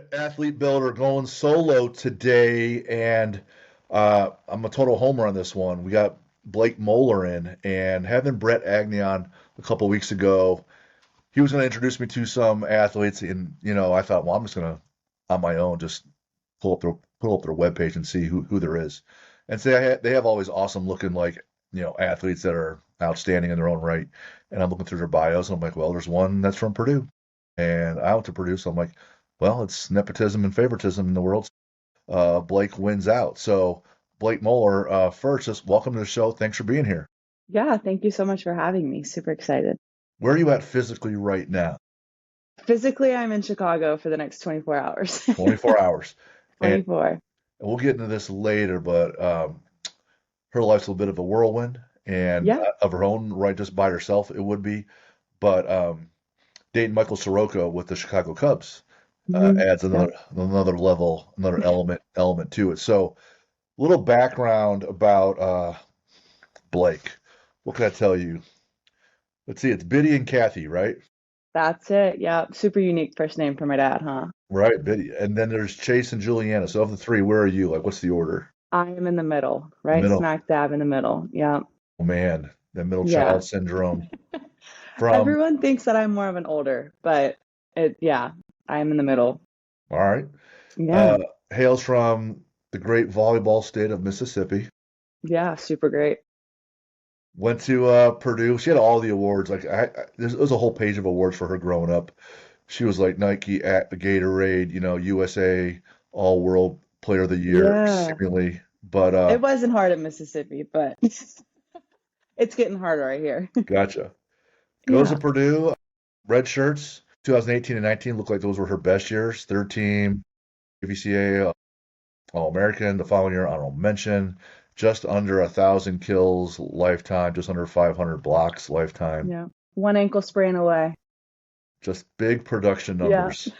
at Athlete Builder going solo today, and I'm a total homer on this one. We got Blake Mohler in, and having Brett Agnew on a couple weeks ago, he was going to introduce me to some athletes, and I thought, well, I'm just going to on my own just pull up their webpage and see who there is, and say they have all these awesome looking athletes that are outstanding in their own right, and I'm looking through their bios, and I'm like, well, there's one that's from Purdue. And I went to Purdue, so I'm like, well, it's nepotism and favoritism in the world. Blake wins out. So, Blake Moeller, first, just welcome to the show. Thanks for being here. Yeah, thank you so much for having me. Super excited. Where are you at physically right now? Physically, I'm in Chicago for the next 24 hours. 24 hours. And 24. we'll get into this later, but her life's a little bit of a whirlwind and Yeah. of her own right, just by herself, it would be. But dating Michael Soroka with the Chicago Cubs adds Yeah. another level, another element to it. So, a little background about Blake. What can I tell you? Let's see, it's Biddy and Kathy, right? That's it. Yeah. Super unique first name for my dad, huh? Right, Biddy. And then there's Chase and Juliana. So of the three, where are you? Like, what's the order? I am in the middle, right? Middle. Smack dab in the middle. Yeah. Oh man, that middle Yeah. child syndrome. From Everyone thinks that I'm more of an older, but yeah, I'm in the middle. All right, Yeah. uh, hails from the great volleyball state of Mississippi. Yeah. Super great. Went to Purdue. She had all the awards. Like there was a whole page of awards for her growing up. She was like Nike at the Gatorade, USA All World Player of the Year, Yeah. seemingly. But It wasn't hard in Mississippi, but it's getting harder right here. gotcha. Goes to Yeah. Purdue. Red shirts. 2018 and 19 looked like those were her best years. Third team, AVCA All-American. The following year, honorable mention. Just under 1,000 kills lifetime. Just under 500 blocks lifetime. Yeah. One ankle sprain away. Just big production Yeah. numbers.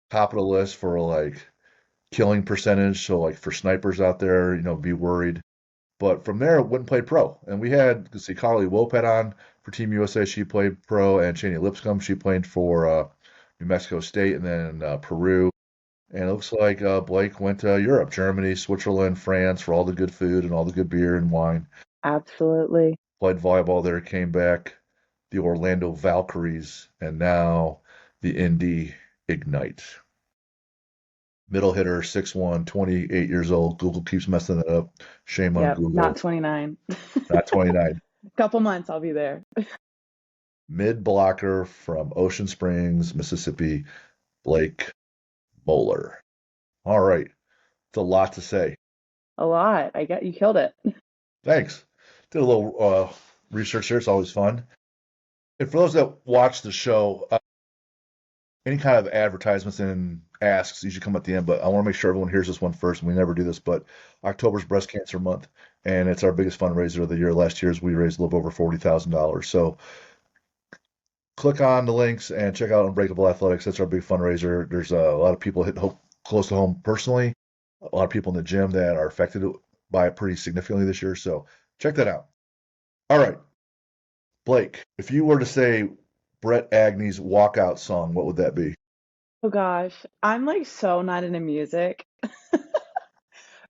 Top of the list for like killing percentage. So like for snipers out there, be worried. But from there, went and played pro. And we had, let's see, Carly Wopet on for Team USA. She played pro, and Shani Lipscomb. She played for New Mexico State and then Peru. And it looks like Blake went to Europe, Germany, Switzerland, France for all the good food and all the good beer and wine. Absolutely. Played volleyball there, came back, the Orlando Valkyries, and now the Indy Ignite. Middle hitter, 6'1", 28 years old. Google keeps messing it up. Shame on Yep, not Google. 29. Not 29. Couple months I'll be there. Mid blocker from Ocean Springs, Mississippi, Blake Moeller. All right. It's a lot to say. A lot. I get you killed it. Thanks. Did a little research here. It's always fun. And for those that watch the show, any kind of advertisements and asks usually come at the end, but I want to make sure everyone hears this one first, and we never do this, but October's Breast Cancer Month, and it's our biggest fundraiser of the year. Last year's we raised a little over $40,000. So click on the links and check out Unbreakable Athletics. That's our big fundraiser. There's a lot of people hitting close to home personally, a lot of people in the gym that are affected by it pretty significantly this year. So check that out. All right, Blake, if you were to say Brett Agney's walkout song, what would that be? Oh gosh, I'm like so not into music,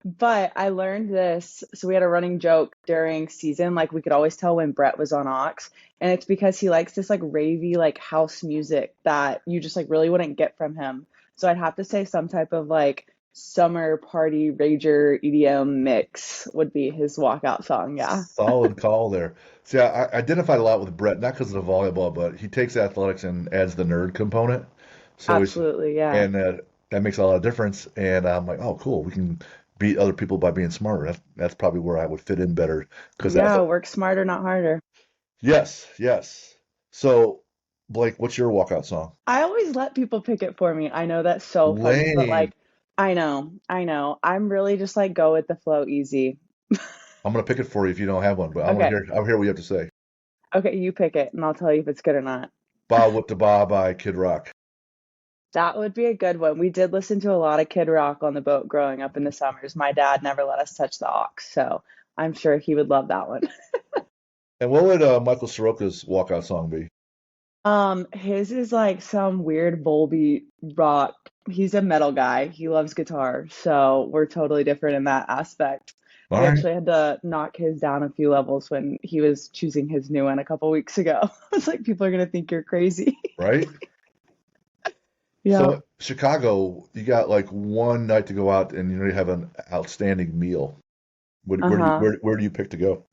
but I learned this. So we had a running joke during season, like we could always tell when Brett was on Ox, and it's because he likes this like ravey like house music that you just like really wouldn't get from him. So I'd have to say some type of like summer party rager EDM mix would be his walkout song. Yeah. Solid call there. See, I identified a lot with Brett, not because of the volleyball, but he takes athletics and adds the nerd component. So he's, Absolutely, yeah. and that makes a lot of difference. And I'm like, oh, cool. We can beat other people by being smarter. That's probably where I would fit in better because Yeah, work smarter, not harder. yes, yes. So, Blake, what's your walkout song? I always let people pick it for me. I know that's so funny, but Lame. like, I know. I'm really just like go with the flow easy. I'm gonna pick it for you if you don't have one, but Okay. I want to hear what you have to say. Okay, you pick it and I'll tell you if it's good or not. Ba Whoop da Ba by Kid Rock. That would be a good one. We did listen to a lot of Kid Rock on the boat growing up in the summers. My dad never let us touch the aux, so I'm sure he would love that one. And what would Michael Soroka's walkout song be? His is like some weird Volbeat rock. He's a metal guy. He loves guitar, so we're totally different in that aspect. All We right, actually had to knock his down a few levels when he was choosing his new one a couple weeks ago. I was like, people are gonna think you're crazy. right. Yeah. So Chicago, you got like one night to go out and you have an outstanding meal. Uh-huh. Where do you pick to go?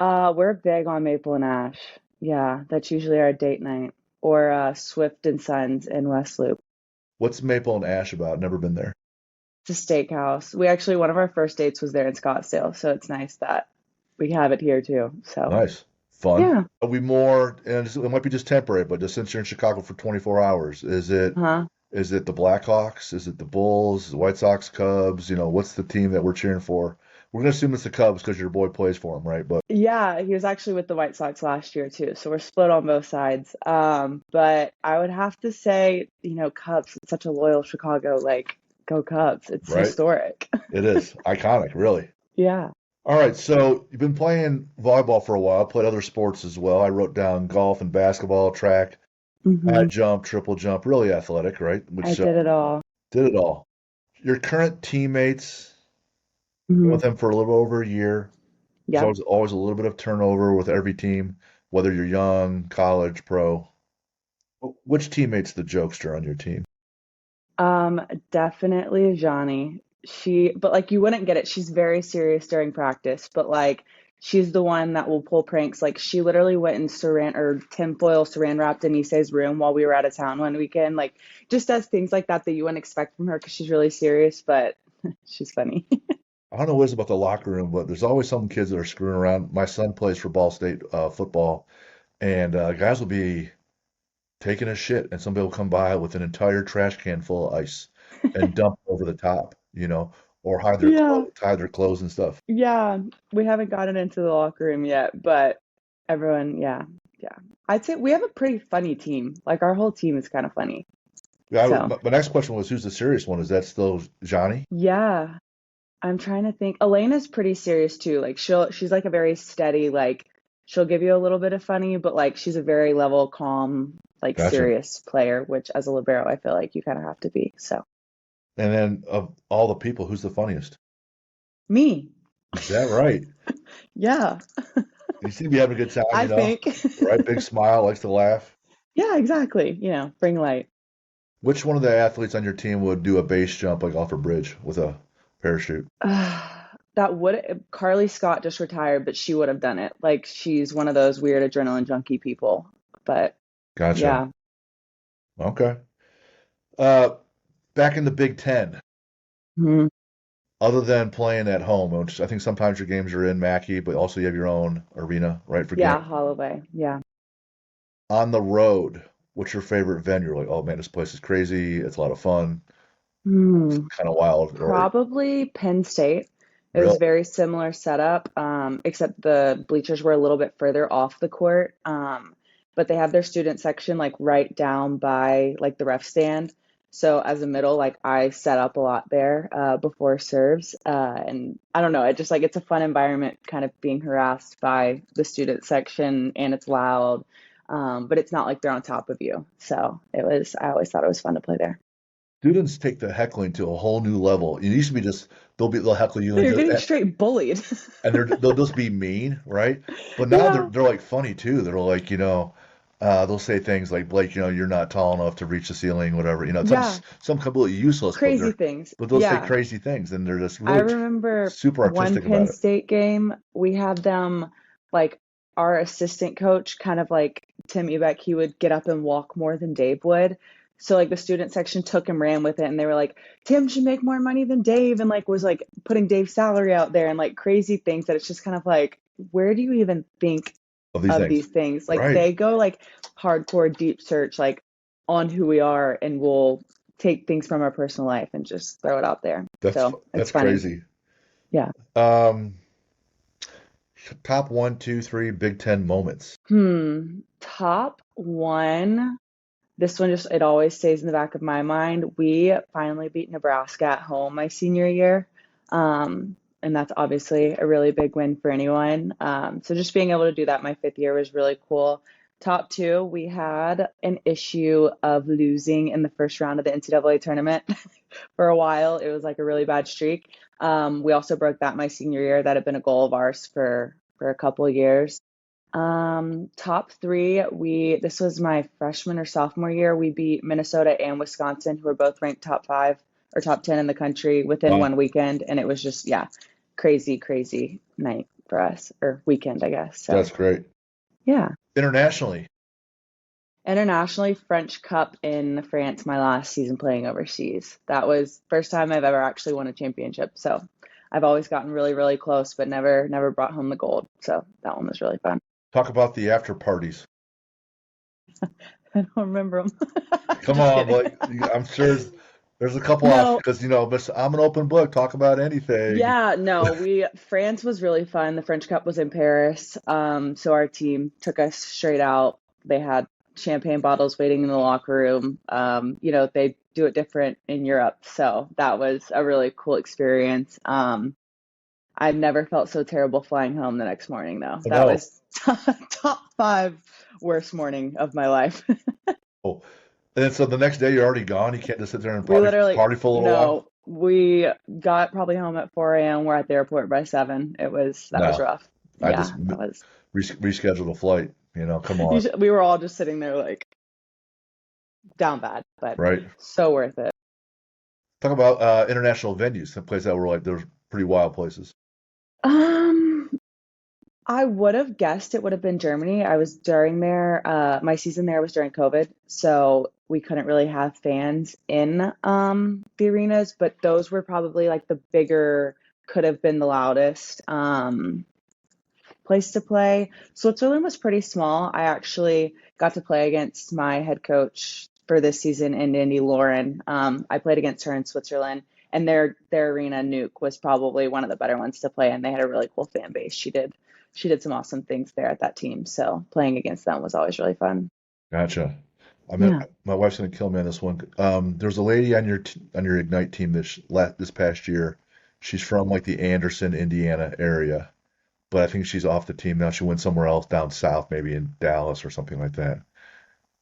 We're big on Maple and Ash. Yeah, that's usually our date night. Or Swift and Sons in West Loop. What's Maple and Ash about? Never been there. It's a steakhouse. We actually, one of our first dates was there in Scottsdale, so it's nice that we have it here too. So, Nice, fun. yeah. Are we more? And it might be just temporary, but just since you're in Chicago for 24 hours, Uh-huh. is it the Blackhawks? Is it the Bulls, the White Sox, Cubs? What's the team that we're cheering for? We're gonna assume it's the Cubs because your boy plays for them, right? But Yeah, he was actually with the White Sox last year too, so we're split on both sides. But I would have to say, Cubs, it's such a loyal Chicago, like, go Cubs. It's right, historic. it is iconic, really. Yeah. All right, so you've been playing volleyball for a while, played other sports as well. I wrote down golf and basketball, track, high Hmm. jump, triple jump, really athletic, right? I Which did it all. did it all. Your current teammates, been with Hmm. them for a little over a year. There's Yep. always a little bit of turnover with every team, whether you're young, college, pro. Which teammate's the jokester on your team? Definitely Johnny. But like you wouldn't get it. She's very serious during practice, but like she's the one that will pull pranks. Like she literally went and saran or tinfoil saran wrapped in Issei's room while we were out of town one weekend. Like just does things like that that you wouldn't expect from her because she's really serious, but she's funny. I don't know what it is about the locker room, but there's always some kids that are screwing around. My son plays for Ball State football, and guys will be taking a shit, and somebody will come by with an entire trash can full of ice and dump over the top, or Yeah. hide their clothes and stuff. Yeah. We haven't gotten into the locker room yet, but everyone, yeah. Yeah. I'd say we have a pretty funny team. Like our whole team is kind of funny. So, My next question was, who's the serious one? Is that still Johnny? yeah. I'm trying to think. Elena's pretty serious too. Like she's like a very steady, like she'll give you a little bit of funny, but like she's a very level, calm, like Gotcha. serious player, which as a libero, I feel like you kind of have to be. So And then of all the people, who's the funniest? me, Is that right? yeah, You seem to be having a good time, I think. right? Big smile, likes to laugh. Yeah, exactly. Bring light. Which one of the athletes on your team would do a base jump like off a bridge with a parachute? That would Carly Scott just retired, but she would have done it. Like she's one of those weird adrenaline junkie people. But Gotcha. yeah. Okay. Uh, back in the Big Ten, Mhm. other than playing at home, which I think sometimes your games are in Mackey, but also you have your own arena, right, for Yeah, games. Holloway. Yeah. On the road, what's your favorite venue? Like, oh man, this place is crazy. It's a lot of fun. It's Hmm. kind of wild. Or Probably Penn State. It was really, very similar setup, except the bleachers were a little bit further off the court. But they have their student section like right down by like the ref stand. So as a middle, like I set up a lot there before serves. And I don't know, it just like it's a fun environment kind of being harassed by the student section and it's loud. But it's not like they're on top of you. So I always thought it was fun to play there. students take the heckling to a whole new level. It used to be just they'll heckle you You're getting straight bullied. and they'll just be mean, right? But now Yeah. they're like funny too. They're like, they'll say things like, Blake, you're not tall enough to reach the ceiling, whatever. Yeah. Some completely useless, Crazy things. but they'll say Yeah. crazy things, and they're just I really remember super one artistic Penn about it. State game, we had them like our assistant coach kind of like Tim Ebeck, he would get up and walk more than Dave would. So like the student section took and ran with it and they were like, Tim should make more money than Dave and like was like putting Dave's salary out there and like crazy things that it's just kind of like, where do you even think Of these of things, these things? Like right? they go like hardcore deep search like on who we are and we'll take things from our personal life and just throw it out there. So it's That's funny. crazy. Yeah. Um, top one, two, three Big Ten moments. Top one. This one just, it always stays in the back of my mind. We finally beat Nebraska at home my senior year. And that's obviously a really big win for anyone. So just being able to do that my fifth year was really cool. Top two, we had an issue of losing in the first round of the NCAA tournament for a while. It was like a really bad streak. We also broke that my senior year. That had been a goal of ours for a couple of years. Top three, we this was my freshman or sophomore year. We beat Minnesota and Wisconsin, who were both ranked top five or top 10 in the country within Wow, one weekend, and it was just yeah, crazy, crazy night for us or weekend, I guess. So that's great. yeah. Internationally, Internationally, French Cup in France, my last season playing overseas. That was first time I've ever actually won a championship. So I've always gotten really, really close, but never brought home the gold. So that one was really fun. talk about the after parties. I don't remember them. Come Just on, kidding. like I'm sure there's a couple options No, because I'm an open book. Talk about anything. yeah, no, we France was really fun. The French Cup was in Paris. So our team took us straight out. They had champagne bottles waiting in the locker room. They do it different in Europe. So that was a really cool experience. I've never felt so terrible flying home the next morning though. That No. was top five worst morning of my life. Oh, and then so the next day you're already gone. You can't just sit there and We literally, party for a little while. no, we got probably home at 4 a.m. We're at the airport by 7. That was No, rough. I Yeah, just that was, rescheduled a flight. Come on, we were all just sitting there like down bad, but right? so worth it. Talk about international venues, some places that were like there's pretty wild places. Um, I would have guessed it would have been Germany. I was during there, my season there was during COVID, so we couldn't really have fans in the arenas, but those were probably like the bigger, could have been the loudest. Place to play. Switzerland was pretty small. I actually got to play against my head coach for this season in Indy, Lauren. I played against her in Switzerland, and their arena Nuke was probably one of the better ones to play, and they had a really cool fan base. She did some awesome things there at that team, so playing against them was always really fun. Gotcha. I mean, Yeah. my wife's gonna kill me on this one. There's a lady on your Ignite team this past year. She's from like the Anderson, Indiana area, but I think she's off the team now. She went somewhere else down south, maybe in Dallas or something like that.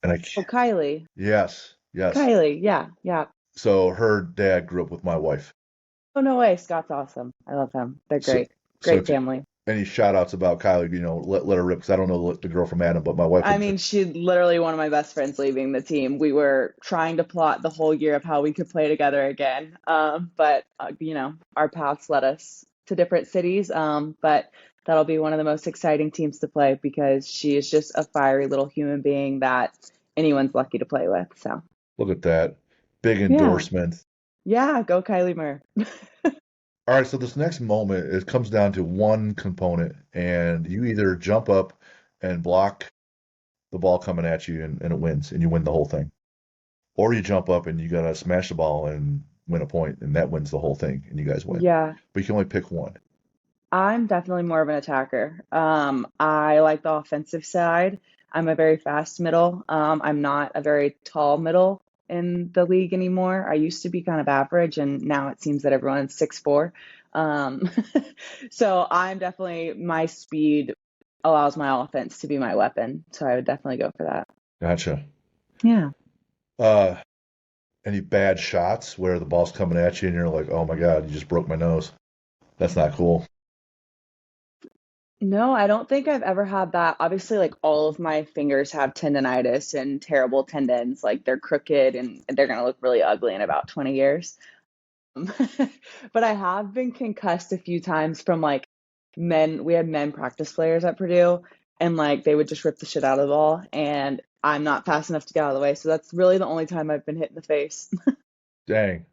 And Oh, Kylie. yes, yes. Kylie. Yeah, yeah. So her dad grew up with my wife. Oh, no way. Scott's awesome. I love him. They're So, great. so Great if you, family. any shout outs about Kylie, let her rip because I don't know the girl from Adam, but my wife I would. mean, she's literally one of my best friends leaving the team. We were trying to plot the whole year of how we could play together again. But our paths led us to different cities. But that'll be one of the most exciting teams to play because she is just a fiery little human being that anyone's lucky to play with. So, Look at that. Big yeah. endorsement. Yeah, go Kylie Murr. All right, so this next moment, it comes down to one component, and you either jump up and block the ball coming at you and it wins, and you win the whole thing. Or you jump up and you gotta smash the ball and win a point, and that wins the whole thing, and you guys win. Yeah, But you can only pick one. I'm definitely more of an attacker. I like the offensive side. I'm a very fast middle. I'm not a very tall middle in the league anymore. I used to be kind of average, and now it seems that everyone's 6'4". Um, so I'm definitely, my speed allows my offense to be my weapon. So I would definitely go for that. Gotcha. Yeah. Uh, any bad shots where the ball's coming at you and you're like, oh my God, you just broke my nose. That's not cool. No, I don't think I've ever had that. Obviously, like all of my fingers have tendonitis and terrible tendons. Like they're crooked and they're gonna look really ugly in about 20 years. But I have been concussed a few times from like men. We had men practice players at Purdue, and like they would just rip the shit out of the ball, and I'm not fast enough to get out of the way. So that's really the only time I've been hit in the face. Dang.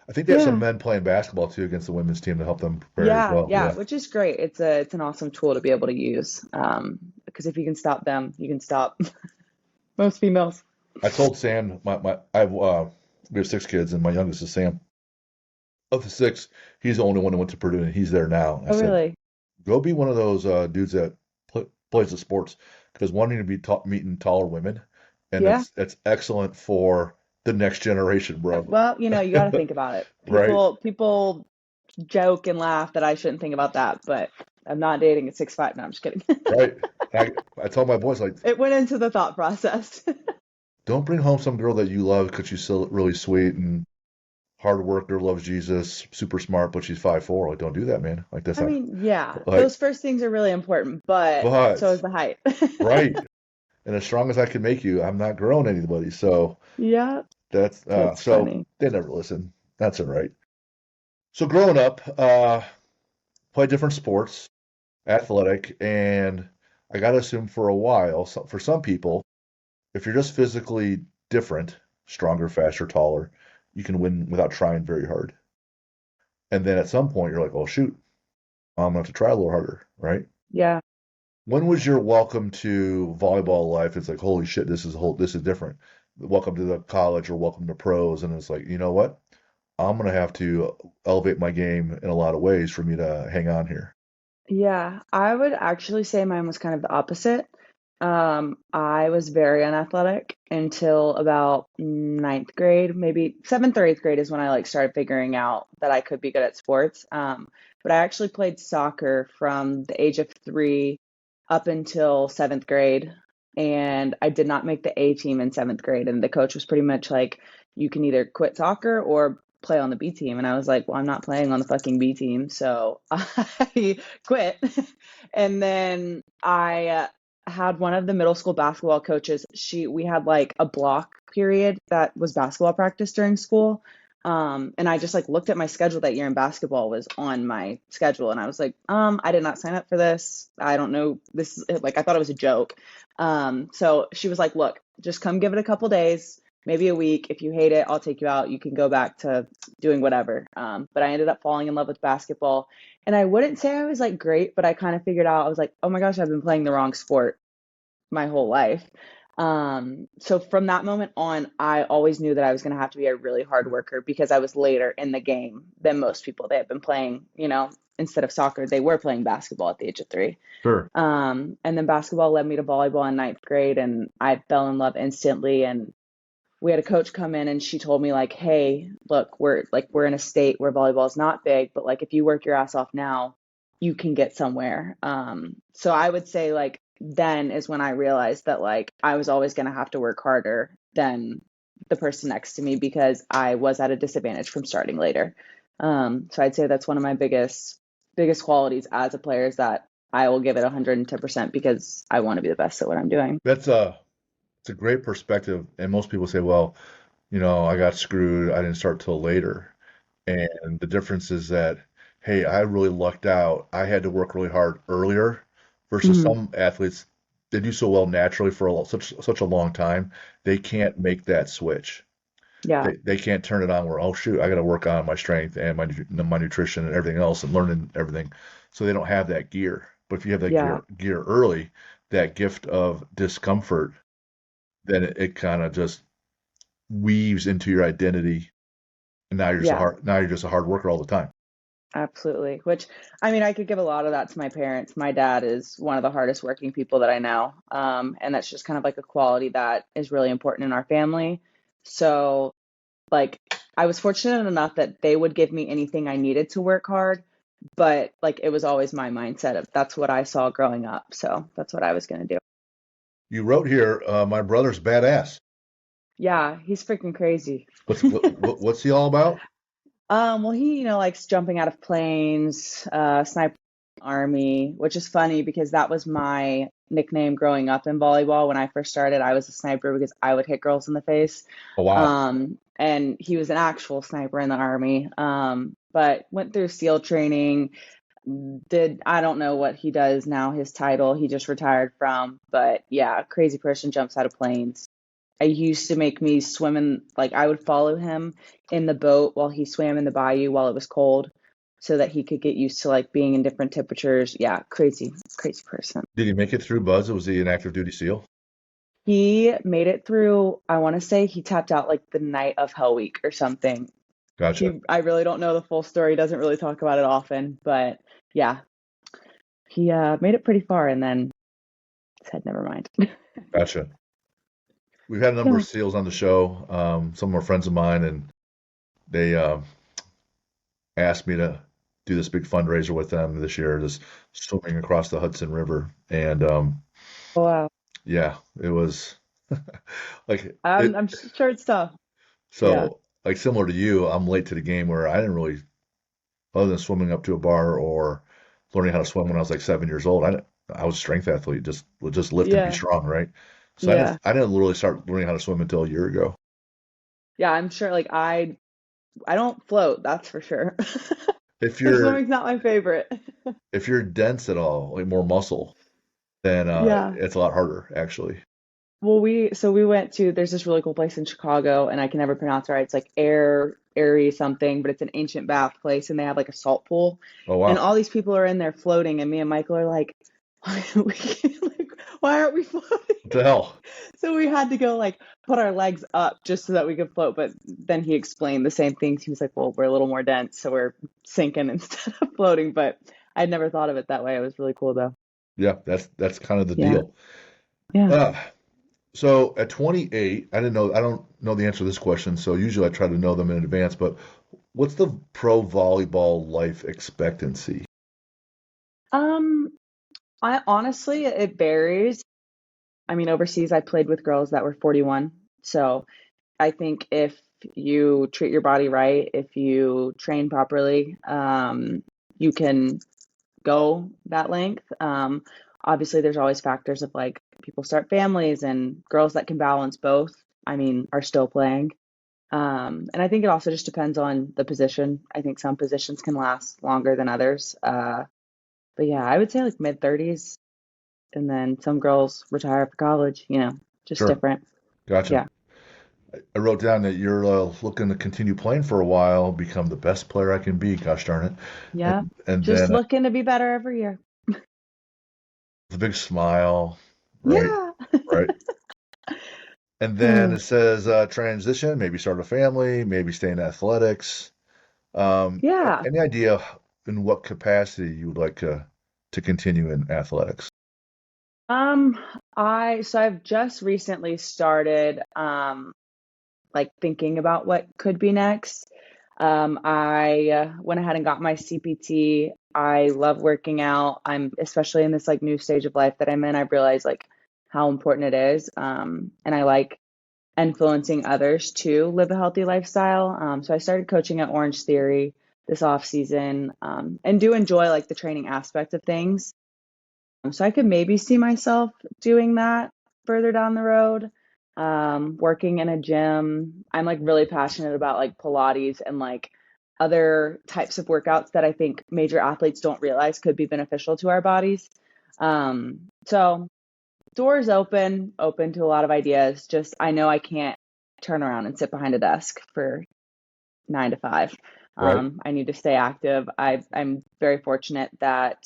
I think they have some Yeah. men playing basketball too against the women's team to help them prepare as Yeah, well. yeah, Yeah. which is great. It's an awesome tool to be able to use. Because if you can stop them, you can stop most females. I told Sam we have 6 kids and my youngest is Sam. Of the 6, he's the only one that went to Purdue and he's there now. I Oh, said, really? go be one of those dudes that plays the sports because wanting to be meeting taller women, and Yeah. that's excellent for the next generation, bro. Well, you got to think about it. Right? People joke and laugh that I shouldn't think about that, but I'm not dating a 6'5". No, I'm just kidding. Right? I told my boys, like, It went into the thought process. don't bring home some girl that you love because she's still really sweet and hard worker, loves Jesus, super smart, but she's 5'4". Like, don't do that, man. Like, that's I not mean, yeah, like, those first things are really important, but so but is the height. right. And as strong as I can make you, I'm not growing anybody. So Yeah, that's that's so funny. they never listen. That's all right. So growing up, played different sports, athletic, and I gotta assume for a while, for some people, if you're just physically different, stronger, faster, taller, you can win without trying very hard. And then at some point, you're like, oh shoot, I'm gonna have to try a little harder, right? Yeah. When was your welcome to volleyball life? It's like, holy shit, this is different. Welcome to the college or welcome to pros, and it's like, you know what? I'm gonna have to elevate my game in a lot of ways for me to hang on here. Yeah, I would actually say mine was kind of the opposite. I was very unathletic until about ninth grade, maybe seventh or eighth grade is when I like started figuring out that I could be good at sports. But I actually played soccer from the age of 3 up until seventh grade, and I did not make the A team in seventh grade. And the coach was pretty much like, you can either quit soccer or play on the B team. And I was like, well, I'm not playing on the fucking B team, so I quit. And then I had one of the middle school basketball coaches. We had like a block period that was basketball practice during school. And I just like looked at my schedule that year and basketball was on my schedule. And I was like, I did not sign up for this. I don't know. Like, I thought it was a joke. So she was like, look, just come give it a couple days, maybe a week. If you hate it, I'll take you out. You can go back to doing whatever. But I ended up falling in love with basketball. And I wouldn't say I was like great, but I kind of figured out, I was like, oh my gosh, I've been playing the wrong sport my whole life. So from that moment on, I always knew that I was going to have to be a really hard worker because I was later in the game than most people. They had been playing, instead of soccer, they were playing basketball at the age of 3. Sure. And then basketball led me to volleyball in ninth grade, and I fell in love instantly. And we had a coach come in, and she told me like, hey, look, we're in a state where volleyball is not big, but like if you work your ass off now, you can get somewhere. So I would say like then is when I realized that like I was always going to have to work harder than the person next to me because I was at a disadvantage from starting later. So I'd say that's one of my biggest qualities as a player is that I will give it 110% because I want to be the best at what I'm doing. It's a great perspective. And most people say, well, I got screwed. I didn't start till later. And the difference is that, hey, I really lucked out. I had to work really hard earlier versus Hmm. some athletes, they do so well naturally for such a long time, they can't make that switch. Yeah, They can't turn it on where, oh shoot, I got to work on my strength and my nutrition and everything else and learning everything. So they don't have that gear. But if you have that yeah, gear early, that gift of discomfort, then it kind of just weaves into your identity, and yeah. now you're just a hard worker all the time. Absolutely. Which, I mean, I could give a lot of that to my parents. My dad is one of the hardest working people that I know. And that's just kind of like a quality that is really important in our family. So, like, I was fortunate enough that they would give me anything I needed to work hard, but like, it was always my mindset of that's what I saw growing up. So, that's what I was going to do. You wrote here, my brother's badass. Yeah, he's freaking crazy. What's he all about? Well, he, likes jumping out of planes, sniper army, which is funny because that was my nickname growing up in volleyball. When I first started, I was a sniper because I would hit girls in the face. Oh wow. And he was an actual sniper in the army. But went through SEAL training, I don't know what he does now, his title, he just retired from, but yeah, crazy person jumps out of planes. I used to make me swim in, like, I would follow him in the boat while he swam in the bayou while it was cold so that he could get used to like being in different temperatures. Yeah, crazy, crazy person. Did he make it through Buzz? Was he an active duty SEAL? He made it through, I want to say he tapped out like the night of Hell Week or something. Gotcha. I really don't know the full story, doesn't really talk about it often, but yeah, he made it pretty far and then said, never mind. Gotcha. We've had a number Yeah. of SEALs on the show. Some are friends of mine, and they asked me to do this big fundraiser with them this year, just swimming across the Hudson River. And Oh, wow. Yeah, it was like I'm it. sure it's tough. Yeah. So like similar to you, I'm late to the game where I didn't really, other than swimming up to a bar or learning how to swim when I was like 7 years old. I was a strength athlete, just would just lift and be Yeah. strong, right? So Yeah. I didn't really start learning how to swim until a year ago. Yeah, I'm sure like I don't float, that's for sure. If Like you're swimming's not my favorite. if you're dense at all, like more muscle, then Yeah. it's a lot harder actually. Well, we went to there's this really cool place in Chicago, and I can never pronounce it right. It's like Airy something, but it's an ancient bath place, and they have like a salt pool, Oh and wow, all these people are in there floating, and me and Michael are like, why aren't we floating? what the hell? So we had to go like put our legs up just so that we could float. But then he explained the same things. He was like, well, we're a little more dense, so we're sinking instead of floating. But I'd never thought of it that way. It was really cool though. Yeah, that's kind of the Yeah. deal. Yeah. Uh, so at 28, I don't know the answer to this question, so usually I try to know them in advance, but what's the pro volleyball life expectancy? Um, I honestly, it varies. I mean, overseas, I played with girls that were 41. So I think if you treat your body right, if you train properly, you can go that length. Obviously, there's always factors of like people start families and girls that can balance both, I mean, are still playing. And I think it also just depends on the position. I think some positions can last longer than others. But yeah, I would say like mid 30s, and then some girls retire for college, just Sure, different. gotcha. Yeah. I wrote down that you're looking to continue playing for a while, become the best player I can be. Gosh darn it! Yeah. And Just then looking to be better every year. the big smile, right? Yeah. Right. And then Uh, it says transition, maybe start a family, maybe stay in athletics. yeah. Any idea in what capacity you would like to continue in athletics? Um, I've just recently started like thinking about what could be next. I went ahead and got my CPT. I love working out. I'm especially in this like new stage of life that I'm in. I realize like how important it is. And I like influencing others to live a healthy lifestyle. So I started coaching at Orange Theory this off season, and do enjoy like the training aspect of things. So I could maybe see myself doing that further down the road. Working in a gym. I'm like really passionate about like Pilates and like other types of workouts that I think major athletes don't realize could be beneficial to our bodies. So doors open to a lot of ideas. Just I know I can't turn around and sit behind a desk for 9 to 5. Right. I need to stay active. I'm very fortunate that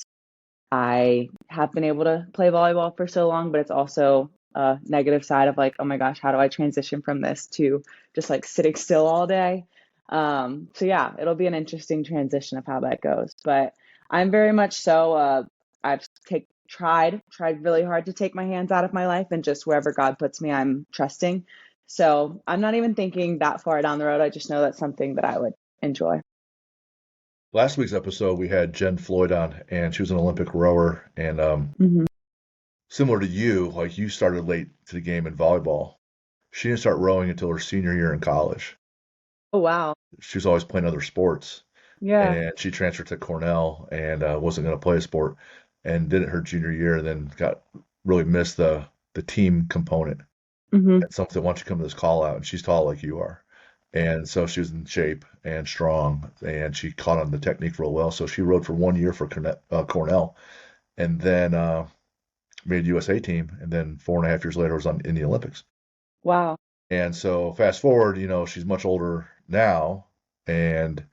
I have been able to play volleyball for so long, but it's also a negative side of like, oh my gosh, how do I transition from this to just like sitting still all day? So yeah, it'll be an interesting transition of how that goes. But I'm very much so I've tried really hard to take my hands out of my life, and just wherever God puts me, I'm trusting. So I'm not even thinking that far down the road. I just know that's something that I would enjoy. Last week's episode, we had Jen Floyd on, and she was an Olympic rower. And Hmm. similar to you, like you started late to the game in volleyball. She didn't start rowing until her senior year in college. Oh wow. She was always playing other sports, Yeah. and she transferred to Cornell and wasn't going to play a sport, and did it her junior year, and then got really missed the team component. Hmm. And something once you come to this call out, and she's tall like you are. And so she was in shape and strong, and she caught on the technique real well. So she rode for 1 year for Cornell, and then made USA team, and then 4.5 years later was in the Olympics. Wow. And so fast forward, she's much older now, and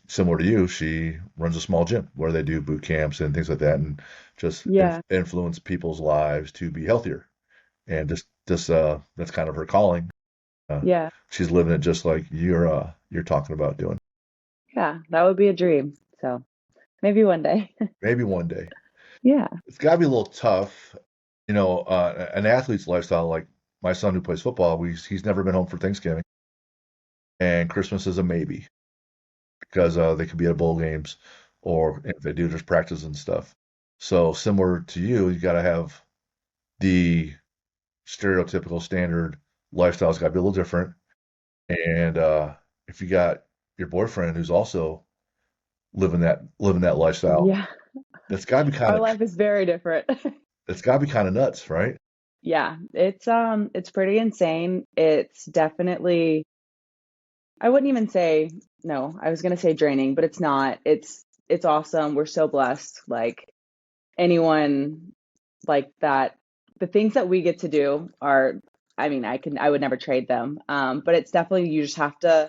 similar to you, she runs a small gym where they do boot camps and things like that, and just Yeah. influence people's lives to be healthier. And just that's kind of her calling. Uh, Yeah. she's living it just like you're talking about doing. Yeah, that would be a dream. So maybe one day. Maybe one day. Yeah. It's got to be a little tough, an athlete's lifestyle. Like my son who plays football, he's never been home for Thanksgiving, and Christmas is a maybe because they could be at bowl games, or if they do, there's practice and stuff. So similar to you, you got to have. the stereotypical standard lifestyle's got to be a little different. And if you got your boyfriend who's also living that lifestyle, Yeah, that's got to be kind our of life is very different. it's got to be kind of nuts, right? Yeah, it's pretty insane. It's definitely, I wouldn't even say, no, I was gonna say draining, but it's not. It's awesome. We're so blessed. Like anyone like that, the things that we get to do are, I mean, I would never trade them. But it's definitely, you just have to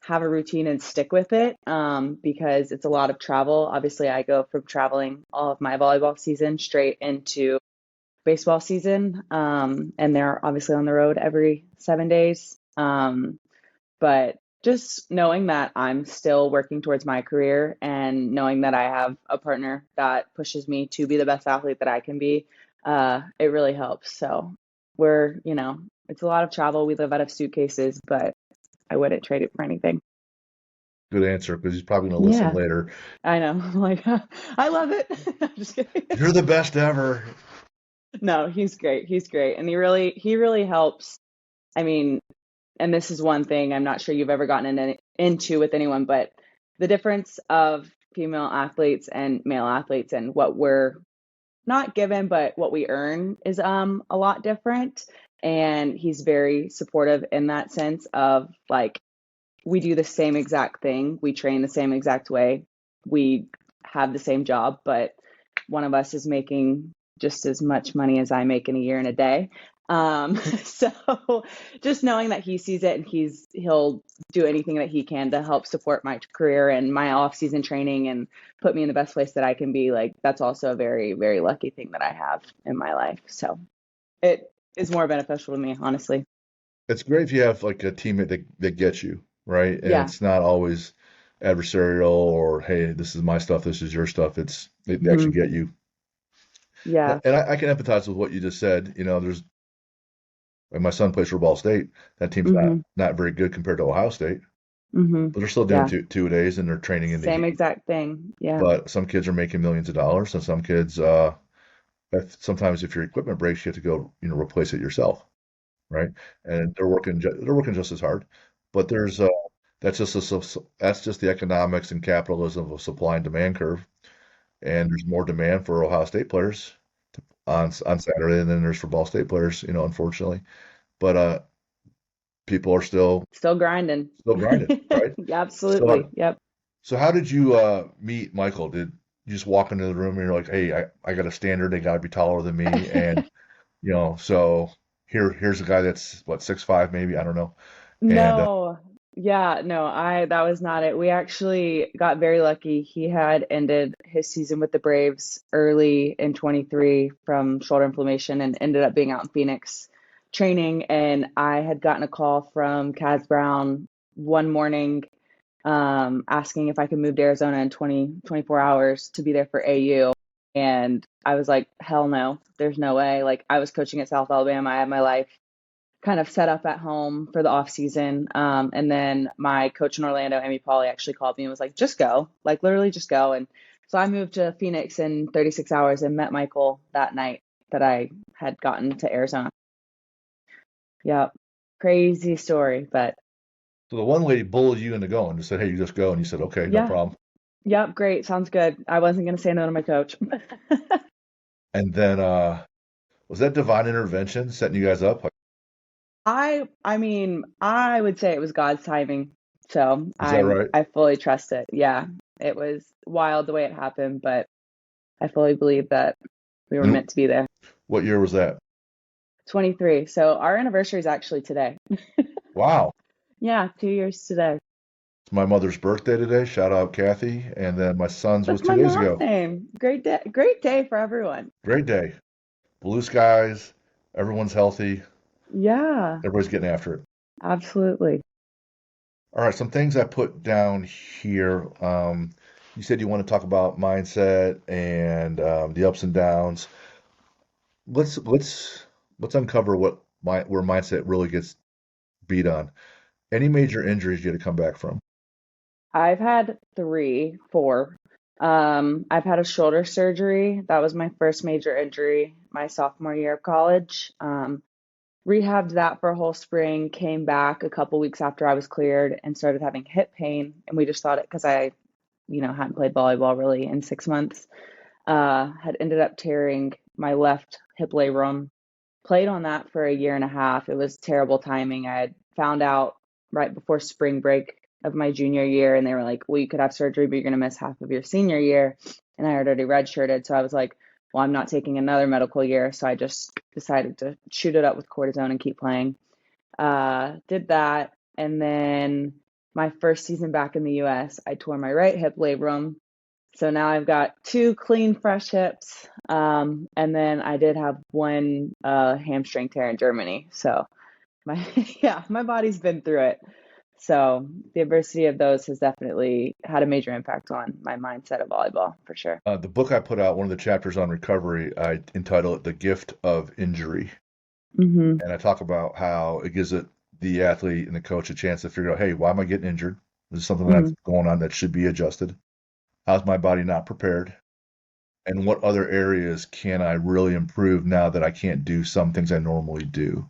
have a routine and stick with it, because it's a lot of travel. Obviously, I go from traveling all of my volleyball season straight into baseball season, and they're obviously on the road every 7 days. But just knowing that I'm still working towards my career and knowing that I have a partner that pushes me to be the best athlete that I can be, it really helps. So it's a lot of travel. We live out of suitcases, but I wouldn't trade it for anything. Good answer, because he's probably going to listen Yeah, later. I know. I'm like, I love it. I'm just kidding. You're the best ever. No, he's great. He's great. And he really helps. I mean, and this is one thing I'm not sure you've ever gotten into with anyone, but the difference of female athletes and male athletes and what we're not given, but what we earn is a lot different. And he's very supportive in that sense of like we do the same exact thing, we train the same exact way, we have the same job, but one of us is making just as much money as I make in a year and a day. So just knowing that he sees it and he'll do anything that he can to help support my career and my off season training and put me in the best place that I can be, like that's also a very, very lucky thing that I have in my life. So it is more beneficial to me, honestly. It's great if you have like a teammate that gets you, right? And Yeah. it's not always adversarial or, hey, this is my stuff, this is your stuff. They actually Hmm. get you. Yeah. And I can empathize with what you just said. There's like my son plays for Ball State. That team's not Hmm. not very good compared to Ohio State, Hmm. but they're still doing Yeah. two days and they're training in the Same heat. exact thing. Yeah. But some kids are making millions of dollars, and some kids, sometimes if your equipment breaks, you have to go, replace it yourself, right? And they're working just as hard. But that's just that's just the economics and capitalism of supply and demand curve. And there's more demand for Ohio State players on Saturday than there's for Ball State players, unfortunately. But people are Still grinding. still grinding, right? Yeah, absolutely. So Yep. so how did you meet Michael? Did you just walk into the room and you're like, hey, I got a standard, they got to be taller than me, and so here's a guy that's what 6'5" maybe, I don't know, and No. Yeah, no, that was not it. We actually got very lucky. He had ended his season with the Braves early in 23 from shoulder inflammation and ended up being out in Phoenix training. And I had gotten a call from Kaz Brown one morning, asking if I could move to Arizona in 24 hours to be there for AU. And I was like, hell no, there's no way. Like I was coaching at South Alabama. I had my life kind of set up at home for the off season. And then my coach in Orlando, Amy Pauley, actually called me and was like, just go, like literally just go. And so I moved to Phoenix in 36 hours and met Michael that night that I had gotten to Arizona. Yep. Crazy story, but so the one lady bullied you into going, just said, hey, you just go, and you said, okay, no yeah. problem. Yep. Great. Sounds good. I wasn't going to say no to my coach. And then was that divine intervention setting you guys up? Like, I mean, I would say it was God's timing. So is that right? I fully trust it. Yeah. It was wild the way it happened, but I fully believe that we were And meant to be there. what year was that? 23. So our anniversary is actually today. Wow. Yeah, 2 years today. It's my mother's birthday today. Shout out Kathy. And then my son's was That's two my days mom's ago. name. Great day for everyone. Great day. Blue skies. Everyone's healthy. Yeah, Everybody's getting after it. absolutely. All right, some things I put down here. You said you want to talk about mindset and the ups and downs. Let's uncover where mindset really gets beat on. Any major injuries you had to come back from? I've had three, four. I've had a shoulder surgery. That was my first major injury my sophomore year of college. Rehabbed that for a whole spring, came back a couple weeks after I was cleared and started having hip pain. And we just thought it because I hadn't played volleyball really in 6 months. Had ended up tearing my left hip labrum. Played on that for a year and a half. It was terrible timing. I had found out right before spring break of my junior year, and they were like, well, you could have surgery, but you're going to miss half of your senior year. And I had already redshirted. So I was like, well, I'm not taking another medical year. So I just decided to shoot it up with cortisone and keep playing. Did that. And then my first season back in the US, I tore my right hip labrum. So now I've got two clean, fresh hips. And then I did have one hamstring tear in Germany. So my yeah, my body's been through it. So the adversity of those has definitely had a major impact on my mindset of volleyball for sure. The book I put out, one of the chapters on recovery, I entitle it "The Gift of Injury," Hmm. and I talk about how it gives the athlete and the coach a chance to figure out, hey, why am I getting injured? This is something that's Hmm. going on that should be adjusted. How's my body not prepared? And what other areas can I really improve now that I can't do some things I normally do?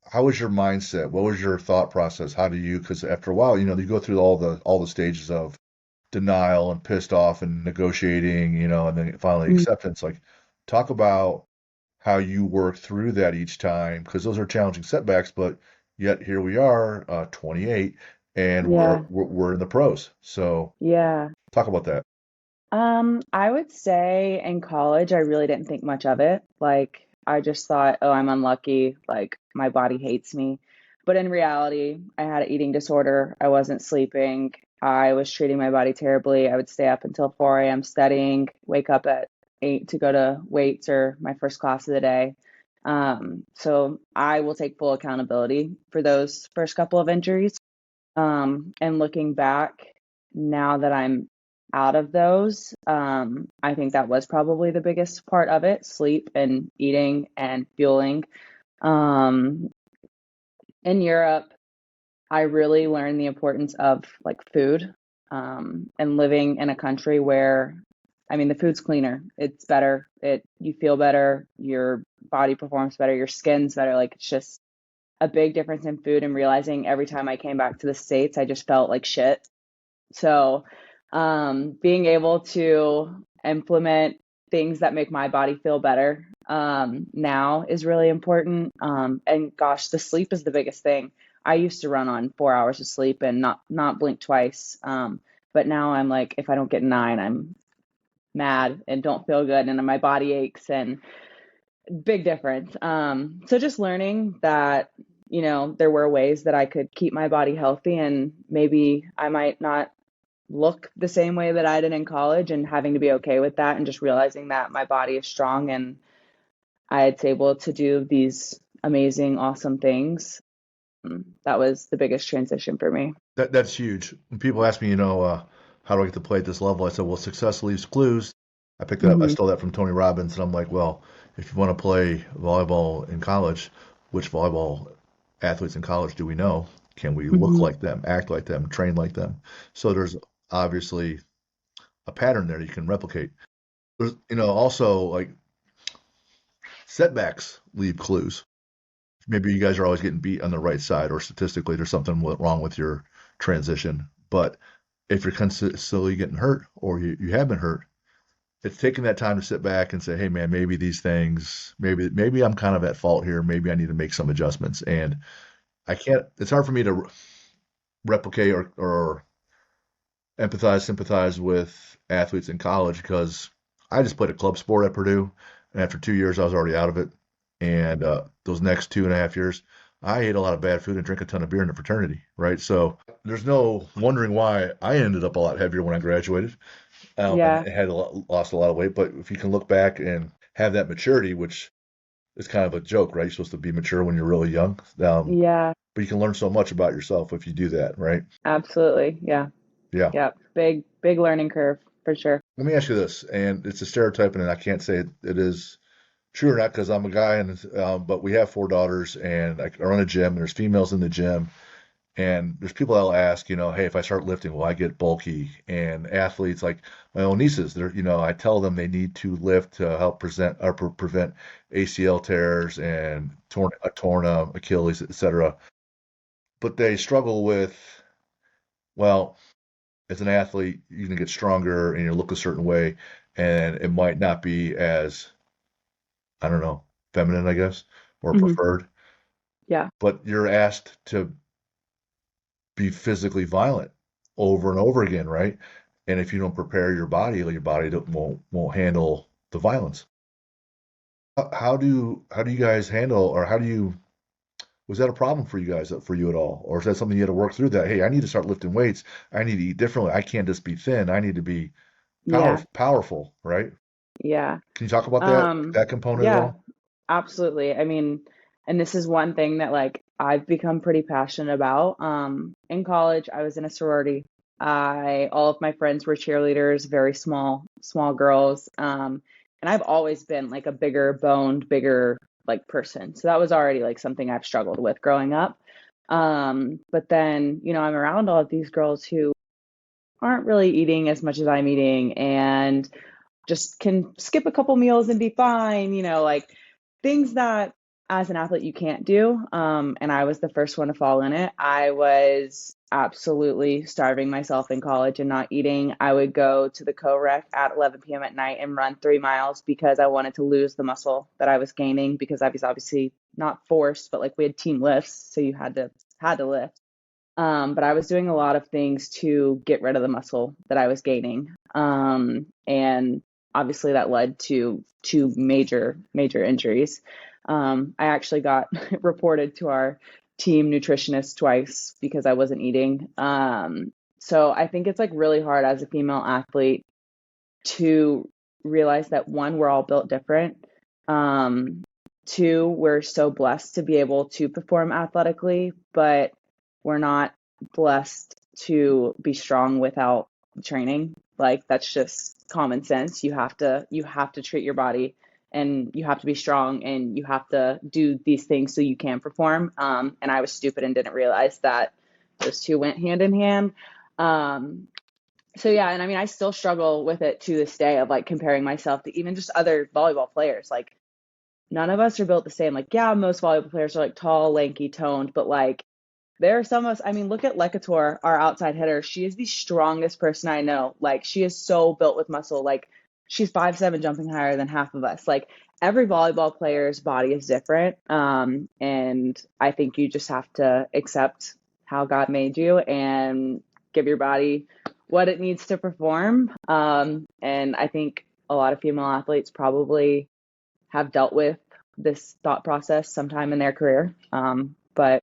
How was your mindset? What was your thought process? How do you, because after a while, you go through all the stages of denial and pissed off and negotiating, and then finally acceptance. Like, talk about how you work through that each time, because those are challenging setbacks, but yet here we are, 28, and we're, Yeah, we're we're in the pros. So yeah. talk about that. I would say in college, I really didn't think much of it. Like, I just thought, oh, I'm unlucky. Like, my body hates me. But in reality, I had an eating disorder. I wasn't sleeping. I was treating my body terribly. I would stay up until 4 a.m. studying, wake up at 8 to go to weights or my first class of the day. So I will take full accountability for those first couple of injuries. And looking back, now that I'm out of those, I think that was probably the biggest part of it, sleep and eating and fueling. Um, in Europe, I really learned the importance of like food, and living in a country where, I mean, the food's cleaner, it's better, you feel better, your body performs better, your skin's better. Like, it's just a big difference in food, and realizing every time I came back to the States, I just felt like shit. So, being able to implement things that make my body feel better, now is really important. And gosh, the sleep is the biggest thing. I used to run on 4 hours of sleep and not blink twice. But now I'm like, if I don't get nine, I'm mad and don't feel good, and my body aches, and big difference. So just learning that, there were ways that I could keep my body healthy, and maybe I might not look the same way that I did in college, and having to be okay with that, and just realizing that my body is strong and it's able to do these amazing, awesome things. That was the biggest transition for me. That's huge. When people ask me, how do I get to play at this level? I said, well, success leaves clues. I picked that up. I Hmm. stole that from Tony Robbins, and I'm like, well, if you want to play volleyball in college, which volleyball athletes in college do we know? Can we look Hmm. like them, act like them, train like them? So there's obviously a pattern there you can replicate. There's, also like setbacks leave clues. Maybe you guys are always getting beat on the right side, or statistically there's something wrong with your transition. But if you're consistently getting hurt, or you have been hurt, it's taking that time to sit back and say, hey man, maybe these things, maybe I'm kind of at fault here. Maybe I need to make some adjustments. And I can't. It's hard for me to replicate or empathize, sympathize with athletes in college, because I just played a club sport at Purdue, and after 2 years, I was already out of it. And those next 2.5 years, I ate a lot of bad food and drank a ton of beer in the fraternity, right? So there's no wondering why I ended up a lot heavier when I graduated, and Yeah, had lost a lot of weight. But if you can look back and have that maturity, which is kind of a joke, right? You're supposed to be mature when you're really young, yeah, but you can learn so much about yourself if you do that, right? absolutely. Yeah, Yeah. yeah. Big learning curve for sure. Let me ask you this, and it's a stereotype, and I can't say it is true or not because I'm a guy, and but we have 4 daughters, and I run a gym, and there's females in the gym, And there's people that'll ask, hey, if I start lifting, will I get bulky? And athletes like my own nieces, I tell them they need to lift to help prevent ACL tears and torn Achilles, etc. But they struggle with, well, as an athlete, you're gonna get stronger and you look a certain way, and it might not be as, I don't know, feminine, I guess, or Hmm. preferred. Yeah. But you're asked to be physically violent over and over again, right? And if you don't prepare your body, like, your body won't handle the violence. How do you guys handle, or was that a problem for you guys, for you at all, or is that something you had to work through? That, hey, I need to start lifting weights. I need to eat differently. I can't just be thin. I need to be Yeah. powerful, right? Yeah. Can you talk about Um, that component at yeah, all? absolutely. I mean, and this is one thing that like I've become pretty passionate about. In college, I was in a sorority. All of my friends were cheerleaders, very small girls. And I've always been like a bigger boned, bigger like person. So that was already like something I've struggled with growing up. But then, I'm around all of these girls who aren't really eating as much as I'm eating and just can skip a couple meals and be fine, like things that as an athlete you can't do. And I was the first one to fall in it. I was absolutely starving myself in college and not eating. I would go to the co-rec at 11 p.m. at night and run 3 miles because I wanted to lose the muscle that I was gaining because I was obviously not forced, but like we had team lifts, so you had to lift. But I was doing a lot of things to get rid of the muscle that I was gaining. And obviously that led to two major injuries. I actually got reported to our team nutritionist twice because I wasn't eating. So I think it's like really hard as a female athlete to realize that one, we're all built different. Um, Two, we're so blessed to be able to perform athletically, but we're not blessed to be strong without training. Like that's just common sense. You have to treat your body and you have to be strong and you have to do these things so you can perform. And I was stupid and didn't realize that those two went hand in hand. Um, so yeah, and I mean, I still struggle with it to this day of like comparing myself to even just other volleyball players. Like none of us are built the same. Like, yeah, most volleyball players are like tall, lanky, toned, but like there are some of us. I mean, look at Lekator, our outside hitter. She is the strongest person I know. Like she is so built with muscle. Like she's 5'7", jumping higher than half of us. Like every volleyball player's body is different. And I think you just have to accept how God made you and give your body what it needs to perform. And I think a lot of female athletes probably have dealt with this thought process sometime in their career. But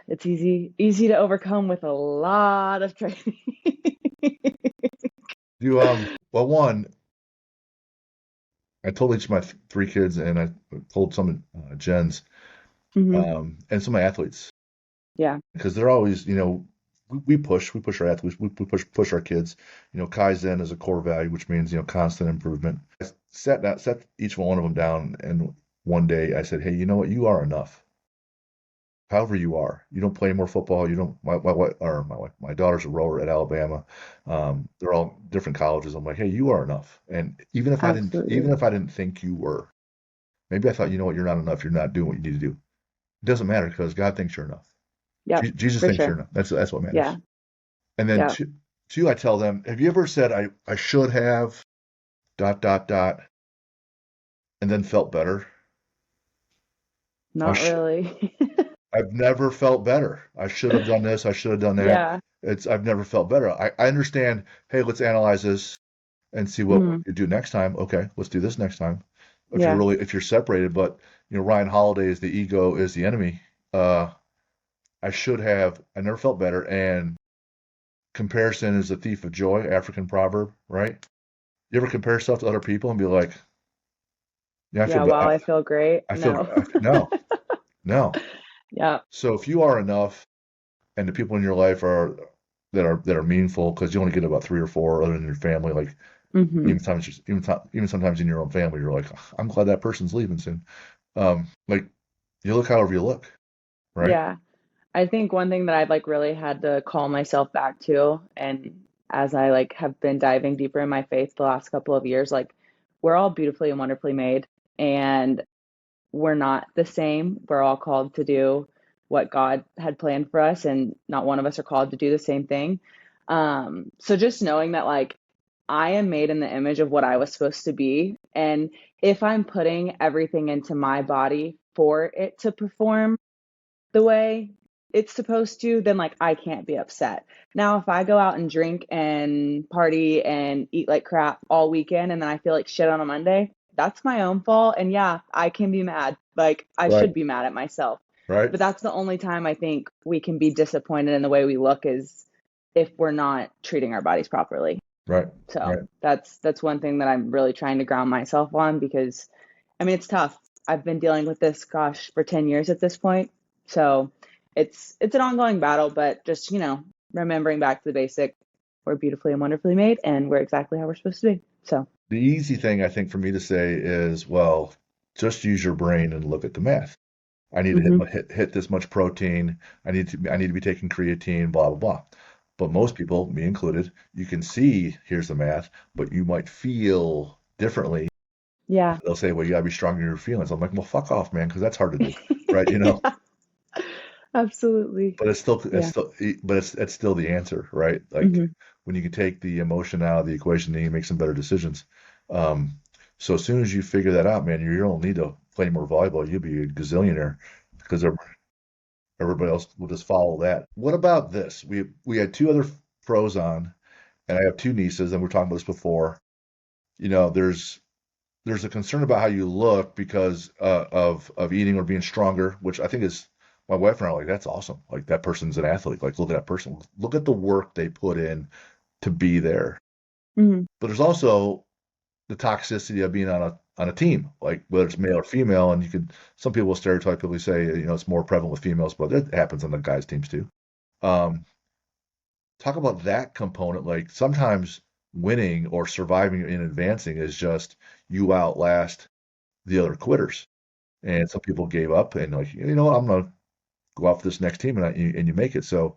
it's easy to overcome with a lot of training. You well, one, I told each of my three kids, and I told some Jen's, Hmm. and some of my athletes, Yeah. because they're always, we push our athletes, we push our kids. Kaizen is a core value, which means, constant improvement. I set each one of them down, and one day I said, hey, you know what? You are enough. However you are. You don't play more football. You don't. My daughter's a rower at Alabama. They're all different colleges. I'm like, hey, you are enough. And even Absolutely. if I didn't think you were, maybe I thought, you know what, you're not enough. You're not doing what you need to do. It doesn't matter because God thinks you're enough. Yep. Jesus For thinks you're sure. enough. That's what Yeah. matters. And then Yep. two, I tell them, have you ever said I should have dot dot dot and then felt better? I Not sh really. I've never felt better. I should have done this. I should have done that. Yeah. I've never felt better. I understand. Hey, let's analyze this and see what Hmm. you do next time. Okay, let's do this next time. Yeah. If you're separated, but Ryan Holiday is the ego is the enemy. Uh, I never felt better. And comparison is the thief of joy, African proverb, right? You ever compare yourself to other people and be like, yeah, I feel Yeah. bad. While I feel great. No. No, no. Yeah. So if you are enough, and the people in your life that are meaningful, because you only get about three or four other than your family. Like, Hmm. even sometimes in your own family, you're like, I'm glad that person's leaving soon. Like, you look however you look, right? Yeah. I think one thing that I've like really had to call myself back to, and as I like have been diving deeper in my faith the last couple of years, like we're all beautifully and wonderfully made, and we're not the same. We're all called to do what God had planned for us, and not one of us are called to do the same thing. So just knowing that like I am made in the image of what I was supposed to be, and if I'm putting everything into my body for it to perform the way it's supposed to, then like I can't be upset. Now, if I go out and drink and party and eat like crap all weekend and then I feel like shit on a Monday, that's my own fault. And yeah, I can be mad. Like I Right. should be mad at myself. Right. But that's the only time I think we can be disappointed in the way we look is if we're not treating our bodies properly. Right. So Right. that's one thing that I'm really trying to ground myself on because I mean it's tough. I've been dealing with this, gosh, for 10 years at this point. So it's an ongoing battle, but just, remembering back to the basic, we're beautifully and wonderfully made and we're exactly how we're supposed to be. So The easy thing I think for me to say is, well, just use your brain and look at the math. I need to mhm. hit this much protein. I need to be taking creatine, blah blah blah. But most people, me included, you can see here's the math, but you might feel differently. Yeah. They'll say, well, you gotta be strong in your feelings. I'm like, well, fuck off, man, because that's hard to do, right? You know. Yeah, absolutely. But it's Yeah. still but it's still the answer, right? Like hmm when you can take the emotion out of the equation, then you make some better decisions. Um, so as soon as you figure that out, man, you don't need to play more volleyball. You'll be a gazillionaire because everybody else will just follow that. What about this? We had two other pros on, and I have two nieces, and we are talking about this before. There's a concern about how you look because of eating or being stronger, which I think is my wife and I are like, that's awesome. Like that person's an athlete. Like look at that person. Look at the work they put in to be there. hmm But there's also the toxicity of being on a team, like whether it's male or female, and you could some people will stereotypically say, it's more prevalent with females, but it happens on the guys' teams too. Um, Talk about that component. Like sometimes winning or surviving and advancing is just you outlast the other quitters. And some people gave up and like, what, I'm gonna go out for this next team and you make it. So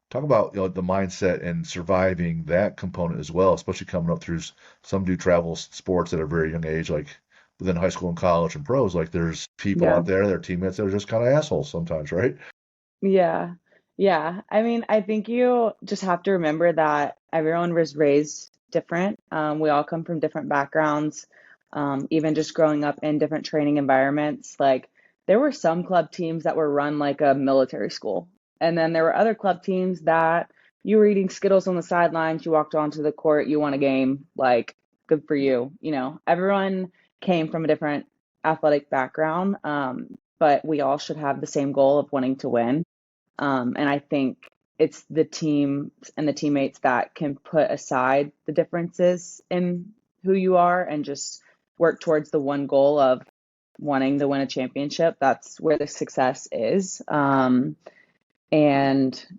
talk about the mindset and surviving that component as well, especially coming up through some do travel sports at a very young age, like within high school and college and pros. Like there's people Yeah. out there, their teammates that are just kind of assholes sometimes, right? Yeah. Yeah. I mean, I think you just have to remember that everyone was raised different. We all come from different backgrounds. Even just growing up in different training environments. Like there were some club teams that were run like a military school. And then there were other club teams that you were eating Skittles on the sidelines, you walked onto the court, you won a game, like good for you. Everyone came from a different athletic background. But we all should have the same goal of wanting to win. And I think it's the team and the teammates that can put aside the differences in who you are and just work towards the one goal of wanting to win a championship. That's where the success is. And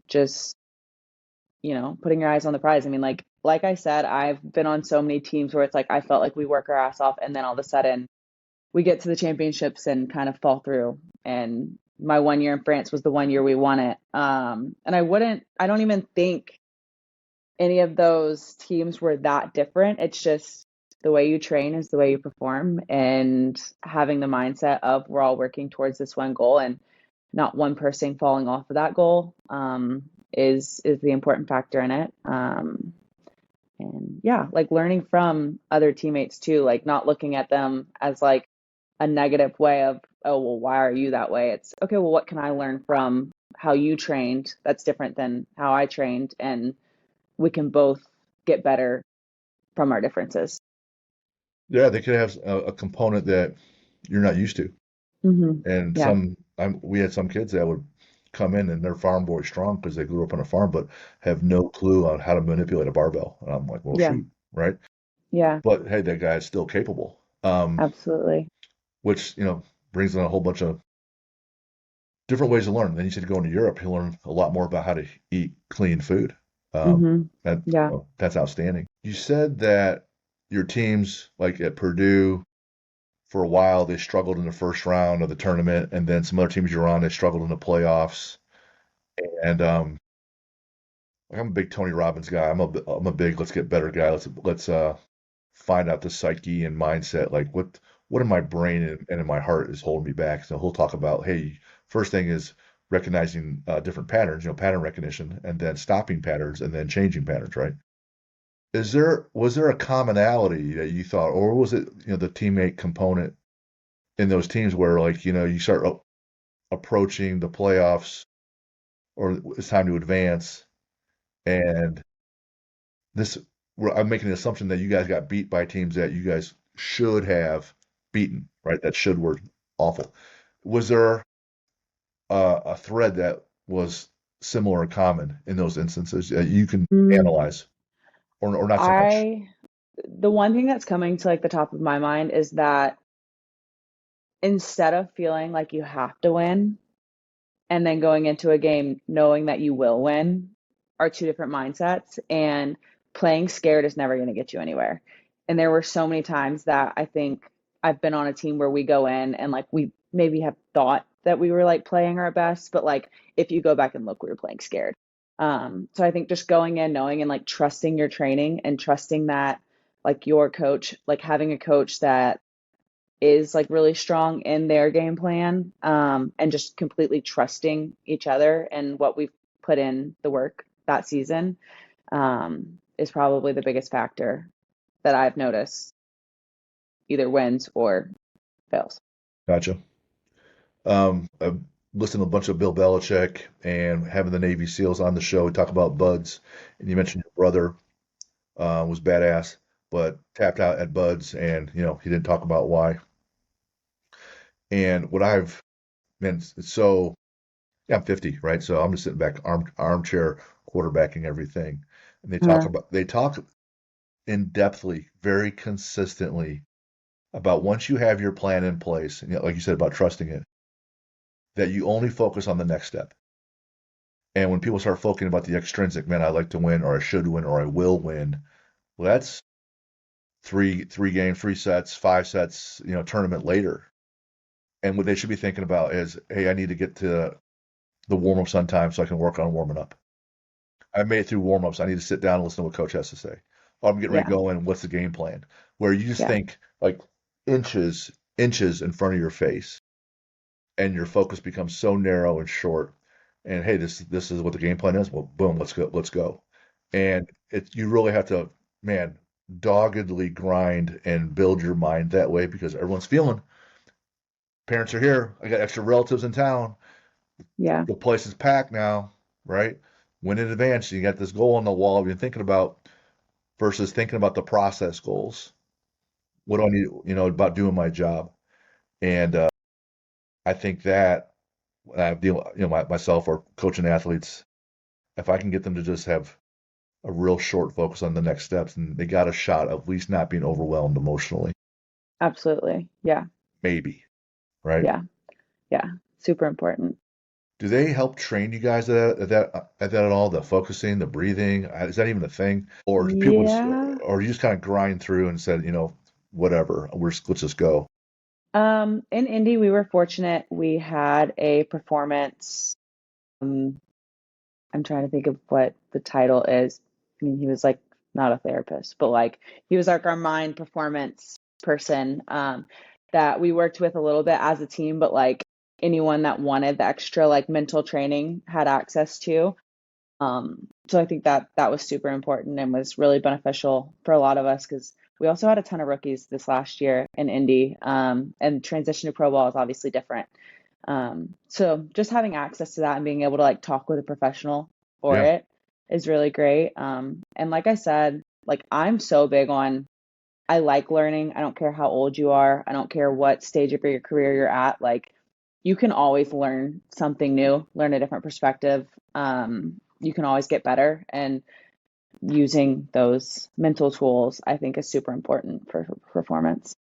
just, putting your eyes on the prize. I mean, like I said, I've been on so many teams where it's like I felt like we work our ass off and then all of a sudden we get to the championships and kind of fall through. And my 1 year in France was the 1 year we won it. And I don't even think any of those teams were that different. It's just the way you train is the way you perform, and having the mindset of we're all working towards this one goal and not one person falling off of that goal is the important factor in it. And yeah, like learning from other teammates too, like not looking at them as like a negative way of, oh, well, why are you that way? It's okay, well, what can I learn from how you trained that's different than how I trained? And we can both get better from our differences. Yeah, they could have a component that you're not used to. And Yeah. we had some kids that would come in and they're farm boy strong because they grew up on a farm, but have no clue on how to manipulate a barbell. And I'm like, well, Yeah. shoot, right? Yeah. But hey, that guy is still capable. Absolutely. Which, brings in a whole bunch of different ways to learn. Then you said going to Europe, he'll learn a lot more about how to eat clean food. Um, hmm that, Yeah. that's outstanding. You said that your teams, like at Purdue, for a while, they struggled in the first round of the tournament, and then some other teams you're on, they struggled in the playoffs. And like, I'm a big Tony Robbins guy. I'm a big let's get better guy. Let's find out the psyche and mindset. Like what in my brain and in my heart is holding me back. So he'll talk about, hey, first thing is recognizing different patterns, pattern recognition, and then stopping patterns and then changing patterns, right? Was there a commonality that you thought, or was it, the teammate component in those teams where, like, you start approaching the playoffs or it's time to advance, and this, I'm making an assumption that you guys got beat by teams that you guys should have beaten, right? That should were awful. Was there a thread that was similar or common in those instances that you can Mm, analyze, or not so much? I the one thing that's coming to like the top of my mind is that instead of feeling like you have to win and then going into a game knowing that you will win are two different mindsets. And playing scared is never going to get you anywhere. And there were so many times that I think I've been on a team where we go in and like we maybe have thought that we were like playing our best, but like if you go back and look, we were playing scared. So I think just going in, knowing and like trusting your training and trusting that like your coach, like having a coach that is like really strong in their game plan, and just completely trusting each other and what we've put in the work that season, is probably the biggest factor that I've noticed either wins or fails. Gotcha. I've listened to a bunch of Bill Belichick and having the Navy SEALs on the show. We talk about buds, and you mentioned your brother was badass, but tapped out at buds, and he didn't talk about why. And what I've been so yeah, I'm 50, right? So I'm just sitting back, armchair quarterbacking everything, and Uh, they talk in depthly, very consistently about once you have your plan in place, and like you said about trusting it, that you only focus on the next step. And when people start focusing about the extrinsic, man, I like to win, or I should win, or I will win, well, that's three games, 3 sets, 5 sets, tournament later. And what they should be thinking about is, hey, I need to get to the warm-ups on time so I can work on warming up. I made it through warm-ups. I need to sit down and listen to what coach has to say. Oh, I'm getting ready to yeah, go in. What's the game plan? Where you just yeah, think like inches in front of your face, and your focus becomes so narrow and short. And hey, this is what the game plan is. Well, boom, let's go. And you really have to, man, doggedly grind and build your mind that way because everyone's feeling. Parents are here. I got extra relatives in town. yeah, The place is packed now, right? Win in advance. You got this goal on the wall you've been thinking about versus thinking about the process goals. What do I need, about doing my job? And I think that I deal, myself or coaching athletes, if I can get them to just have a real short focus on the next steps, and they got a shot of at least not being overwhelmed emotionally, absolutely. Yeah, maybe, right? yeah, yeah. Super important. Do they help train you guys at that at all? The focusing, the breathing, is that even a thing? Or do people just, Yeah. or you just kind of grind through and said, whatever, let's just go. In Indy, we were fortunate. We had a performance. Um, I'm trying to think of what the title is. I mean, he was like not a therapist, but like he was like our mind performance person, that we worked with a little bit as a team, but like anyone that wanted the extra like mental training had access to. So I think that that was super important and was really beneficial for a lot of us because we also had a ton of rookies this last year in Indy, and transition to pro ball is obviously different. So just having access to that and being able to like talk with a professional for Yeah, it is really great. And like I said, like I'm so big on I like learning. I don't care how old you are. I don't care what stage of your career you're at. Like you can always learn something new, learn a different perspective. You can always get better, and using those mental tools, I think, is super important for performance.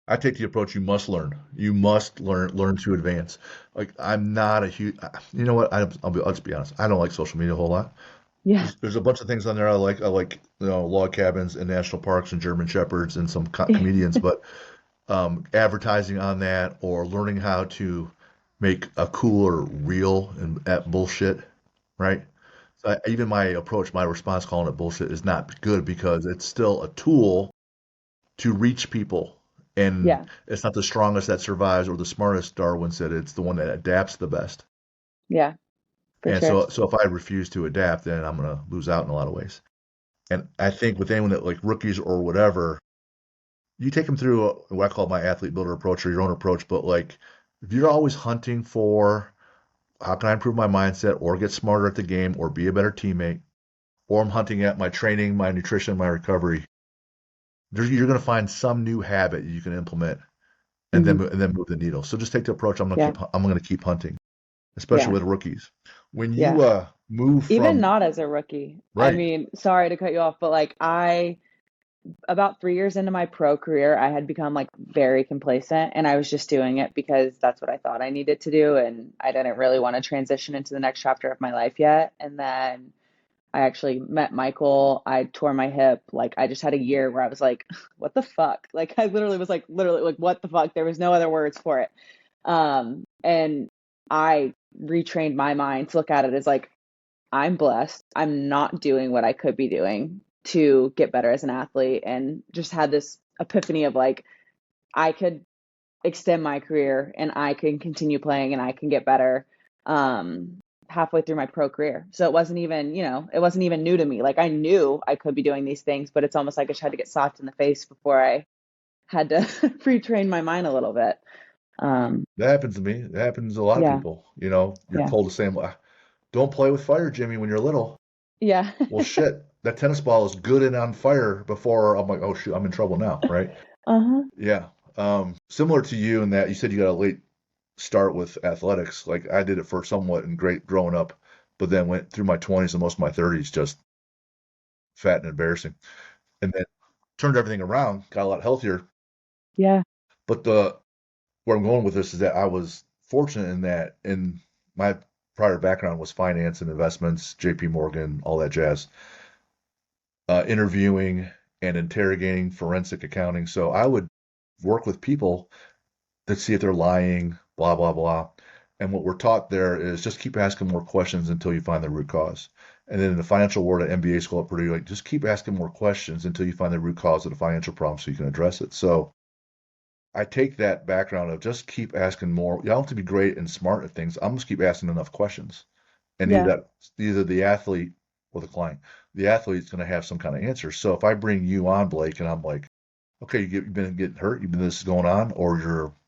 I take the approach you must learn. You must learn to advance. Like I'm not a huge, you know what? Let's be honest. I don't like social media a whole lot. Yeah. There's a bunch of things on there I like. I like, log cabins and national parks and German shepherds and some comedians, but advertising on that or learning how to make a cooler reel and at bullshit, right? So even my approach, my response calling it bullshit is not good because it's still a tool to reach people. And Yeah. it's not the strongest that survives or the smartest, Darwin said. It's the one that adapts the best. Yeah, for And sure. so if I refuse to adapt, then I'm going to lose out in a lot of ways. And I think with anyone that like rookies or whatever, you take them through what I call my athlete builder approach or your own approach. But like, if you're always hunting for how can I improve my mindset or get smarter at the game or be a better teammate, or I'm hunting at my training, my nutrition, my recovery, you're going to find some new habit you can implement Hmm. and then move the needle. So just take the approach. Yeah. I'm going to keep hunting, especially Yeah. with rookies. When Yeah. you move Even from not as a rookie. I right, mean, sorry to cut you off, but like about 3 years into my pro career, I had become like very complacent and I was just doing it because that's what I thought I needed to do. And I didn't really want to transition into the next chapter of my life yet. And then I actually met Michael. I tore my hip. Like I just had a year where I was like, what the fuck? Like I literally was like, literally like, what the fuck? There was no other words for it. And I retrained my mind to look at it as like, I'm blessed. I'm not doing what I could be doing to get better as an athlete and just had this epiphany of like, I could extend my career and I can continue playing and I can get better halfway through my pro career. So it wasn't even, it wasn't even new to me. Like I knew I could be doing these things, but it's almost like I just had to get socked in the face before I had to retrain my mind a little bit. Um, that happens to me. It happens to a lot of yeah, people. You know, you're yeah, told the same. Don't play with fire, Jimmy, when you're little. yeah. Well, shit, that tennis ball is good and on fire before I'm like, oh shoot, I'm in trouble now, right? Uh-huh. Yeah. Similar to you in that you said you got a late start with athletics. Like I did it for somewhat and great growing up, but then went through my 20s and most of my 30s just fat and embarrassing. And then turned everything around, got a lot healthier. Yeah. But where I'm going with this is that I was fortunate in that in my prior background was finance and investments, JP Morgan, all that jazz, interviewing and interrogating forensic accounting. So I would work with people to see if they're lying, blah, blah, blah. And what we're taught there is just keep asking more questions until you find the root cause. And then in the financial world at MBA school at Purdue, like just keep asking more questions until you find the root cause of the financial problem so you can address it. So I take that background of just keep asking more. You don't have to be great and smart at things. I'm just keep asking enough questions. And Yeah. either the athlete or the client, the athlete's going to have some kind of answer. So if I bring you on, Blake, and I'm like, okay, you've been getting hurt, you've been this is going on, or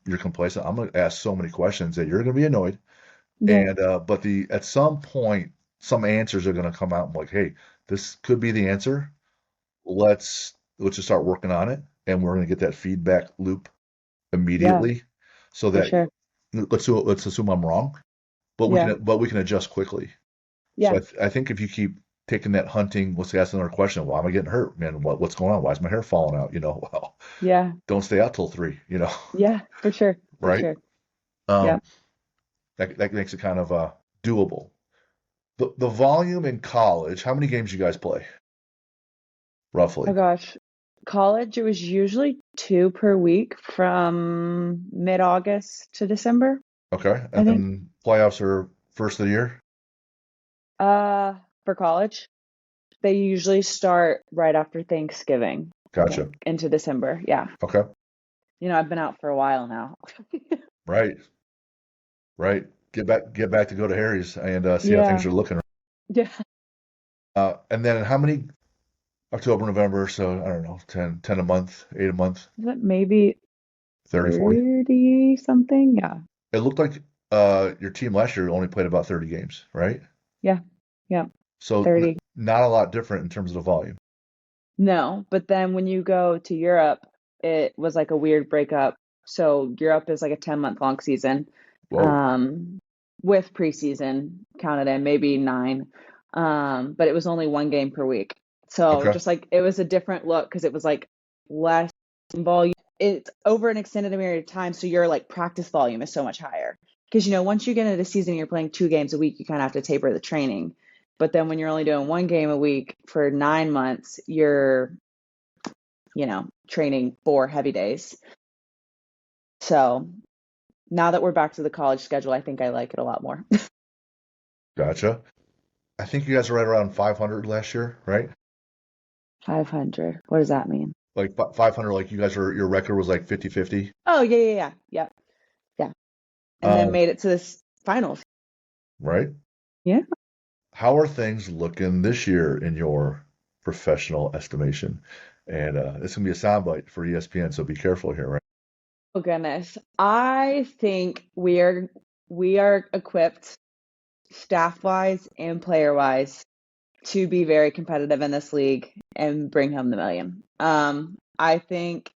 you're complacent. I'm going to ask so many questions that you're going to be annoyed. Yeah. And but the at some point, some answers are going to come out. I'm like, hey, this could be the answer. Let's just start working on it, and we're going to get that feedback loop Yeah, immediately, so for that sure. let's assume I'm wrong, Yeah. but we can adjust quickly. So Yeah. I think if you keep taking that hunting, let's ask another question. Why am I getting hurt, man? What's going on? Why is my hair falling out? Well, Yeah. don't stay out till 3. Yeah, for sure. For Right? sure. Yeah. Um, that makes it kind of doable. The volume in college, how many games you guys play, Oh roughly? gosh. College, it was usually two per week from mid-August to December, Okay. I And think. then playoffs are first of the year? For college, they usually start right after Thanksgiving, I Gotcha. think, into December. Yeah. Okay. I've been out for a while now. Right. Right. Get back to go to Harry's and see how things Yeah. are looking. Yeah. And then how many October, November, so I don't know, 10 a month, 8 a month, Is it maybe 30, 40. 30 something? Yeah. It looked like your team last year only played about 30 games, right? Yeah. Yeah. So 30. not a lot different in terms of the volume. No, but then when you go to Europe, it was like a weird breakup. So Europe is like a 10-month long season, Whoa. um, with preseason counted in, maybe nine. But it was only one game per week. So Okay. just like it was a different look because it was like less volume. It's over an extended period of time, so your like practice volume is so much higher. Because once you get into the season, you're playing 2 games a week, you kind of have to taper the training. But then when you're only doing one game a week for 9 months, you're, training 4 heavy days. So now that we're back to the college schedule, I think I like it a lot more. Gotcha. I think you guys were right around 500 last year, right? 500. What does that mean? Like 500, like you guys were, your record was like 50-50. Oh, yeah, yeah, yeah. Yeah. Yeah. And then Um, made it to this finals. right? Yeah. How are things looking this year in your professional estimation? And it's gonna be a soundbite for ESPN, so be careful here, right? Oh goodness. I think we are equipped staff wise and player wise to be very competitive in this league and bring home the million. I think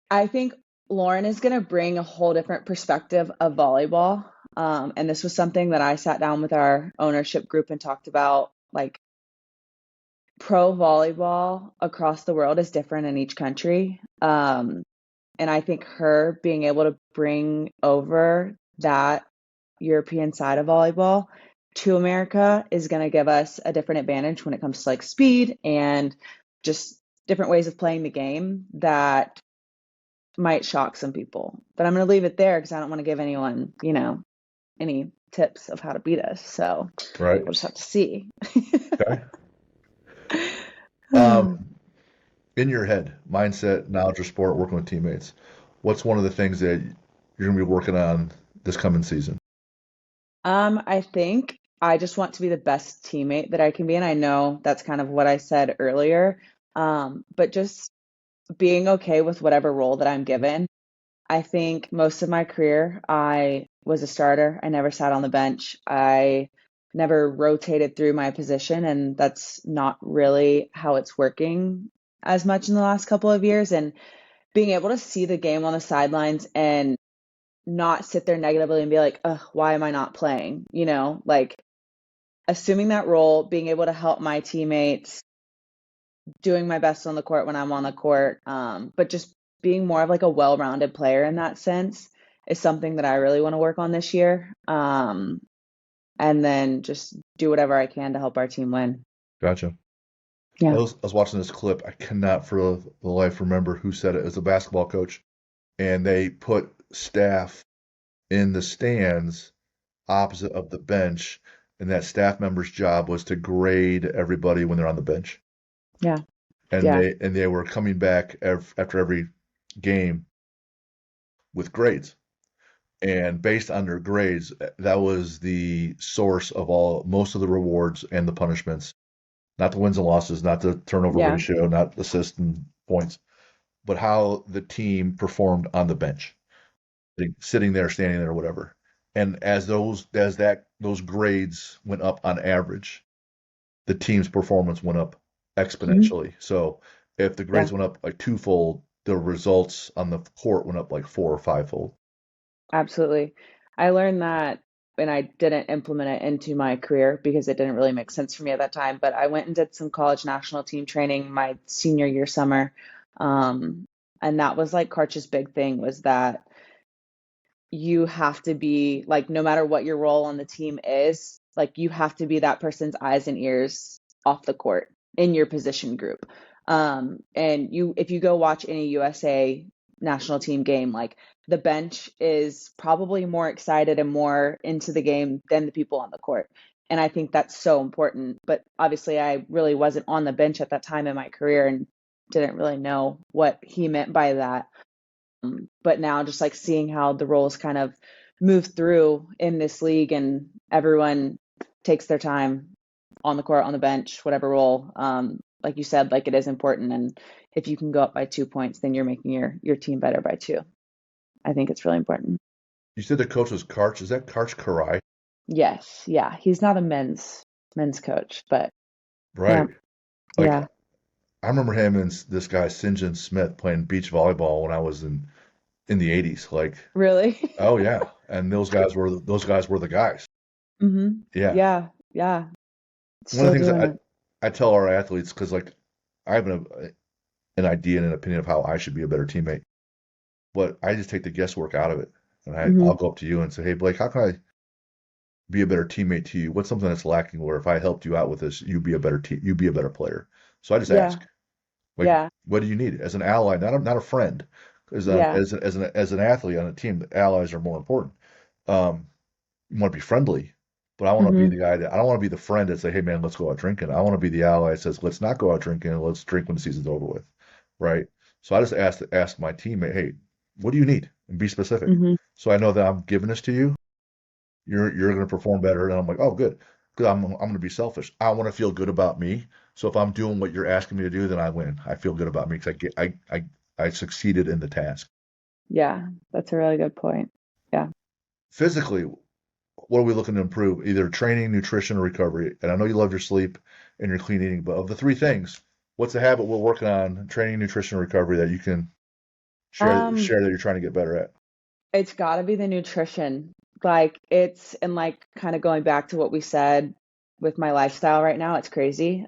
Lauren is going to bring a whole different perspective of volleyball. And this was something that I sat down with our ownership group and talked about. Like pro volleyball across the world is different in each country. And I think her being able to bring over that European side of volleyball to America is going to give us a different advantage when it comes to like speed and just different ways of playing the game that might shock some people. But I'm going to leave it there because I don't want to give anyone, any tips of how to beat us. So Right. we'll just have to see. Okay. Um, in your head, mindset, knowledge of sport, working with teammates. What's one of the things that you're gonna be working on this coming season? I think I just want to be the best teammate that I can be, and I know that's kind of what I said earlier. But just being okay with whatever role that I'm given. I think most of my career I was a starter. I never sat on the bench. I never rotated through my position, and that's not really how it's working as much in the last couple of years. And being able to see the game on the sidelines and not sit there negatively and be like, ugh, why am I not playing? Like assuming that role, being able to help my teammates, doing my best on the court when I'm on the court, but just being more of like a well-rounded player in that sense is something that I really want to work on this year. And then just do whatever I can to help our team win. Gotcha. I Yeah. was, I was watching this clip. I cannot for the life remember who said it. As a basketball coach, and they put staff in the stands opposite of the bench, and that staff member's job was to grade everybody when they're on the bench. Yeah. And Yeah. they were coming back after every game with grades. And based on their grades, that was the source of most of the rewards and the punishments. Not the wins and losses, not the turnover Yeah. ratio, not assists and points, but how the team performed on the bench, sitting there, standing there, whatever. And those grades went up on average, the team's performance went up Mhm. exponentially. So if the Yeah. grades went up like twofold, the results on the court went up like four or fivefold. Absolutely. I learned that and I didn't implement it into my career because it didn't really make sense for me at that time. But I went and did some college national team training my senior year summer. Um, and that was like Karch's big thing was that you have to be like, no matter what your role on the team is, like you have to be that person's eyes and ears off the court in your position group. And if you go watch any USA national team game, like the bench is probably more excited and more into the game than the people on the court. And I think that's so important. But obviously, I really wasn't on the bench at that time in my career and didn't really know what he meant by that. But now just like seeing how the roles kind of move through in this league and everyone takes their time on the court, on the bench, whatever role. Like you said, like it is important. And if you can go up by 2 points, then you're making your team better by two. I think it's really important. You said the coach was Karch. Is that Karch Karai? Yes, yeah. He's not a men's coach, but yeah, Right. Like yeah. I remember him and this guy St. John Smith playing beach volleyball when I was in the 80s. Like, Really? oh yeah, and those guys were the guys. Hmm. Yeah. Yeah, yeah. One of Still the things doing that it. I tell our athletes because like I have an idea and an opinion of how I should be a better teammate, but I just take the guesswork out of it, and I'll Hmm. go up to you and say, hey Blake, how can I be a better teammate to you? What's something that's lacking where if I helped you out with this, you'd be a better player. So I just Yeah, ask, like, yeah, what do you need as an ally, not a friend, because yeah. as an athlete on a team, the allies are more important. Um, you want to be friendly, but I want to be Hmm. the guy that I don't want to be the friend that say, "Hey man, let's go out drinking." I want to be the ally that says, "Let's not go out drinking. Let's drink when the season's over with." Right? So I just ask my teammate, "Hey, what do you need?" and be specific. Hmm. So I know that I'm giving this to you. You're going to perform better, and I'm like, "Oh, good." Because I'm going to be selfish. I want to feel good about me. So if I'm doing what you're asking me to do, then I win. I feel good about me because I succeeded in the task. Yeah, that's a really good point. Yeah. Physically, what are we looking to improve? Either training, nutrition, or recovery. And I know you love your sleep and your clean eating, but of the three things, what's the habit we're working on, training, nutrition, and recovery that you can Um, share that you're trying to get better at? it's got to be the nutrition. Like it's and like kind of going back to what we said with my lifestyle right now, it's crazy.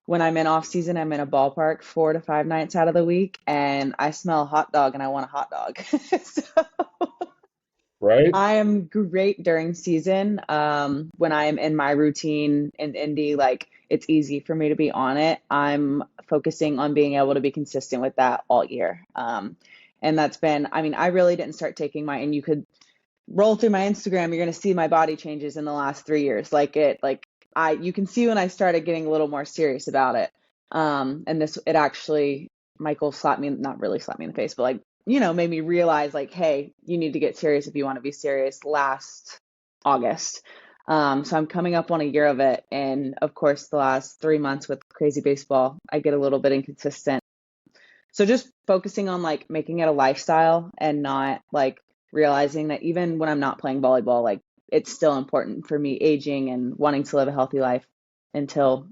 When I'm in off season, I'm in a ballpark 4 to 5 nights out of the week, and I smell a hot dog and I want a hot dog. So Right? I am great during season. When I am in my routine in Indy, like it's easy for me to be on it. I'm focusing on being able to be consistent with that all year. And that's been, I mean, I really didn't start taking and you could roll through my Instagram, you're going to see my body changes in the last 3 years. You can see when I started getting a little more serious about it. And it actually, Michael slapped me, not really slapped me in the face, but like, made me realize like, hey, you need to get serious if you want to be serious last August. So I'm coming up on a year of it. And of course, the last 3 months with crazy baseball, I get a little bit inconsistent. So just focusing on like making it a lifestyle and not like realizing that even when I'm not playing volleyball, like it's still important for me aging and wanting to live a healthy life until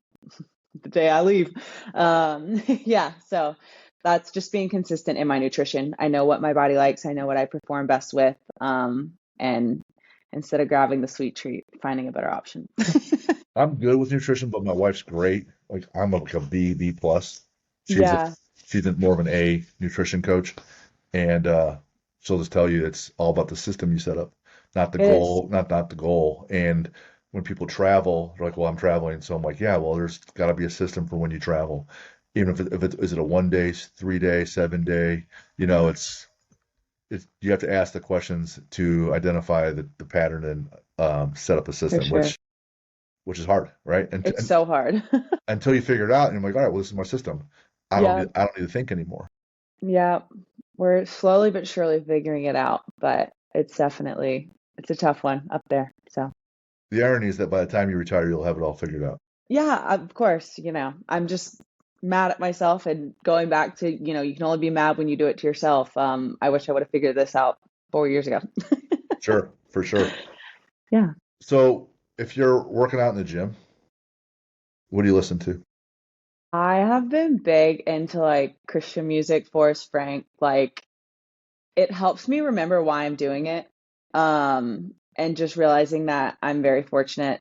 the day I leave. Yeah, so that's just being consistent in my nutrition. I know what my body likes, I know what I perform best with. And instead of grabbing the sweet treat, finding a better option. I'm good with nutrition, but my wife's great. Like I'm like a B plus. She's a Yeah, she's more of an A nutrition coach, and she'll just tell you it's all about the system you set up, not the it is. goal, not the goal. And when people travel, they're like, "Well, I'm traveling," so I'm like, "Yeah, well, there's got to be a system for when you travel, even if it is it a 1 day, 3 day, 7 day, you know, it's you have to ask the questions to identify the pattern and set up a For system, sure. which is hard, right? It's so hard. Until you figure it out, and you're like, all right, well, this is my system. Yeah. I don't need to think anymore. Yeah, we're slowly but surely figuring it out, but it's a tough one up there. So, The irony is that by the time you retire, you'll have it all figured out. yeah, of course, I'm just mad at myself and going back to, you can only be mad when you do it to yourself. I wish I would have figured this out 4 years ago. Sure, for sure. Yeah. So if you're working out in the gym, what do you listen to? I have been big into like Christian music, Forrest Frank, like it helps me remember why I'm doing it. And just realizing that I'm very fortunate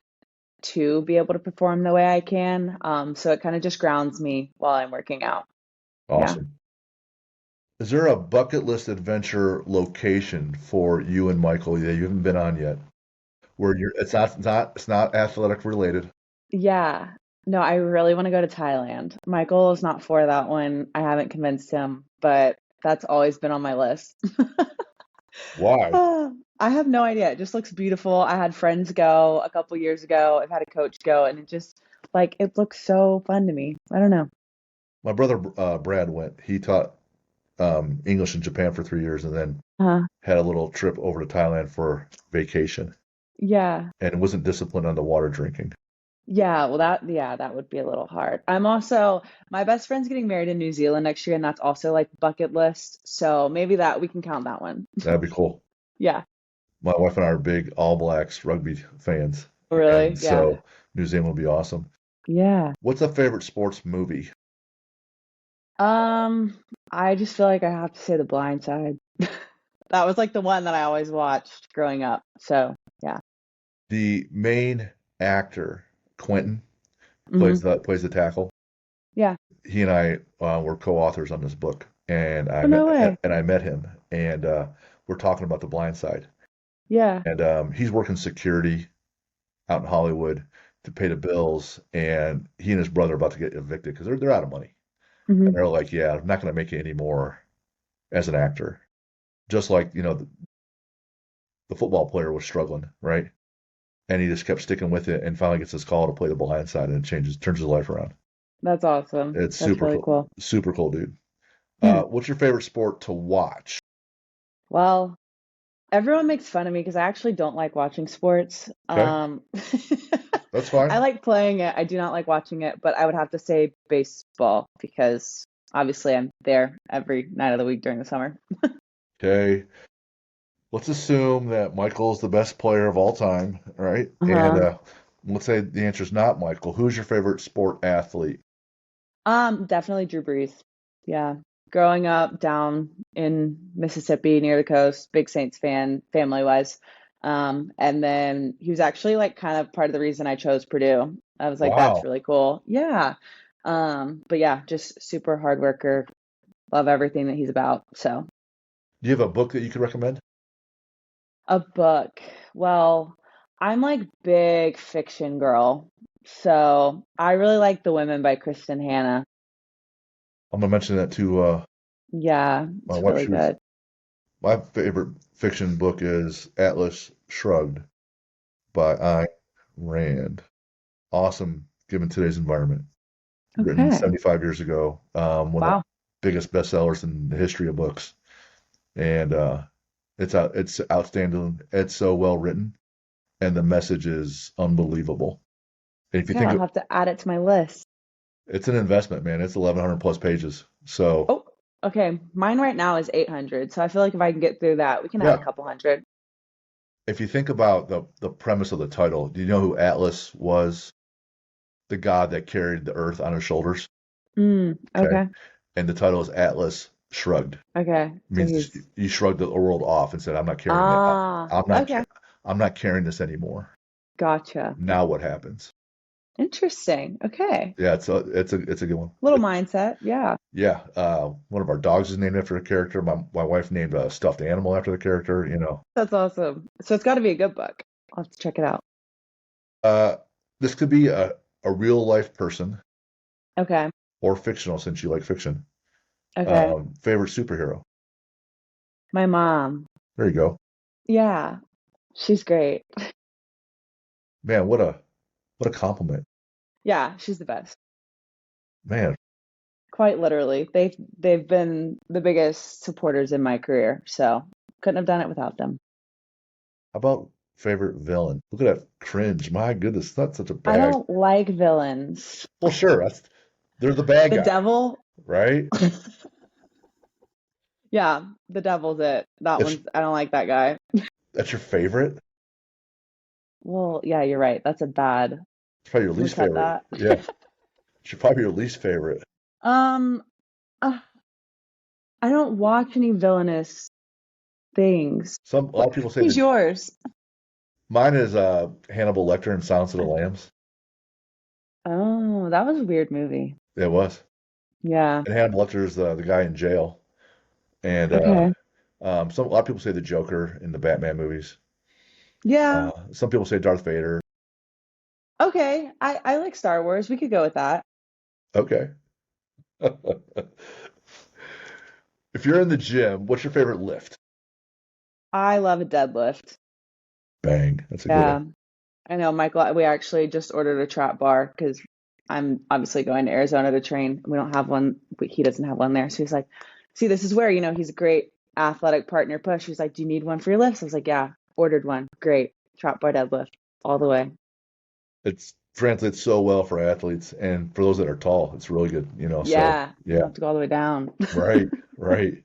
to be able to perform the way I can. So it kind of just grounds me while I'm working out. Yeah. Awesome. Is there a bucket list adventure location for you and Michael that you haven't been on yet? Where you're it's not athletic related. Yeah. No, I really want to go to Thailand. Michael is not for that one. I haven't convinced him, but that's always been on my list. Why? I have no idea. It just looks beautiful. I had friends go a couple years ago. I've had a coach go, and it just like it looks so fun to me. I don't know. My brother Brad went. He taught English in Japan for 3 years and then Uh, had a little trip over to Thailand for vacation yeah. and wasn't disciplined on the water drinking. Yeah, well that would be a little hard. My best friend's getting married in New Zealand next year and that's also like bucket list. So maybe that we can count that one. That'd be cool. Yeah, My wife and I are big All Blacks rugby fans, really? and Yeah. so New Zealand will be awesome. Yeah. What's a favorite sports movie? Um, I just feel like I have to say The Blind Side. That was like the one that I always watched growing up. So, yeah. The main actor, Quentin, Hmm. plays the tackle. Yeah. He and I were co-authors on this book, and Oh, no way. I met him, and we're talking about The Blind Side. Yeah. And he's working security out in Hollywood to pay the bills, and he and his brother are about to get evicted because they're out of money. And Hmm. they're like, "Yeah, I'm not going to make it anymore as an actor." Just like, the football player was struggling, right? And he just kept sticking with it and finally gets his call to play the blind side and it turns his life around. That's awesome. It's That's super really cool. cool. Super cool, dude. Hmm. What's your favorite sport to watch? Well, everyone makes fun of me because I actually don't like watching sports. Okay, that's I fine. like playing it. I do not like watching it, but I would have to say baseball because obviously I'm there every night of the week during the summer. Okay, let's assume that Michael's the best player of all time, right? And Uh-huh. let's say the answer is not Michael. Who's your favorite sport athlete? Definitely Drew Brees. Yeah. Growing up down in Mississippi near the coast, big Saints fan, family-wise. And then he was actually like kind of part of the reason I chose Purdue. I was like, that's Wow. really cool. Yeah. But yeah, just super hard worker. Love everything that he's about. So, Do you have a book that you could recommend? a book. Well, I'm like big fiction girl. So, I really like The Women by Kristen Hanna. I'm gonna mention that to Yeah, my it's wife. really good. My favorite fiction book is Atlas Shrugged by Ayn Rand. Awesome, given today's environment. Written Okay. 75 years ago. One of the Wow. biggest bestsellers in the history of books, and it's outstanding. It's so well written, and the message is unbelievable. And if you Okay, think I'll have to add it to my list. it's an investment, man, it's 1,100 plus pages. So Oh, okay. Mine right now is 800, so I feel like if I can get through that, we can add a yeah, couple hundred. if you think about the premise of the title, do you know who Atlas was? The god that carried the earth on his shoulders. Okay. Okay. And the title is Atlas Shrugged. Okay. It So means he's he shrugged the world off and said, I'm not carrying it. I'm not okay. I'm not carrying this anymore. Gotcha. Now what happens? Interesting. Okay. Yeah, it's a good one. Little mindset. Yeah. Yeah, one of our dogs is named after a character. My wife named a stuffed animal after the character, you know. That's awesome. So it's got to be a good book. I'll have to check it out. Uh, this could be a real life person Okay. or fictional since you like fiction. Okay. Favorite superhero. My mom. There you go. Yeah. She's great. Man, what a compliment. Yeah, she's the best. Man, Quite literally. They've been the biggest supporters in my career, so couldn't have done it without them. how about favorite villain? Look at that cringe. My goodness, that's such a I bad. don't like villains. Well, sure, they're the bad The guy, devil, right? yeah, the devil's it. That That's one's, I don't like that guy. that's your favorite. Well, yeah, you're right. That's a bad. It's probably your Can we least cut favorite. that? Yeah, should probably your least favorite. Um, uh, I don't watch any villainous things. A lot of people say Who's that yours? mine is Hannibal Lecter in Silence of the Lambs. Oh, that was a weird movie. It was, Yeah. and Hannibal Lecter is the guy in jail, and Okay. a lot of people say the Joker in the Batman movies. Yeah. Some people say Darth Vader. Okay. I like Star Wars. We could go with that. Okay. If you're in the gym, what's your favorite lift? I love a deadlift. Bang. That's a good one. Yeah. I know, Michael. We actually just ordered a trap bar because I'm obviously going to Arizona to train. We don't have one, but he doesn't have one there. So he's like, see, this is where, he's a great athletic partner push. He's like, do you need one for your lifts? I was like, yeah, ordered one. Great. Trap bar deadlift all the way. It's translates so well for athletes and for those that are tall. It's really good, you know. So Yeah. You don't yeah, have to go all the way down. right, right.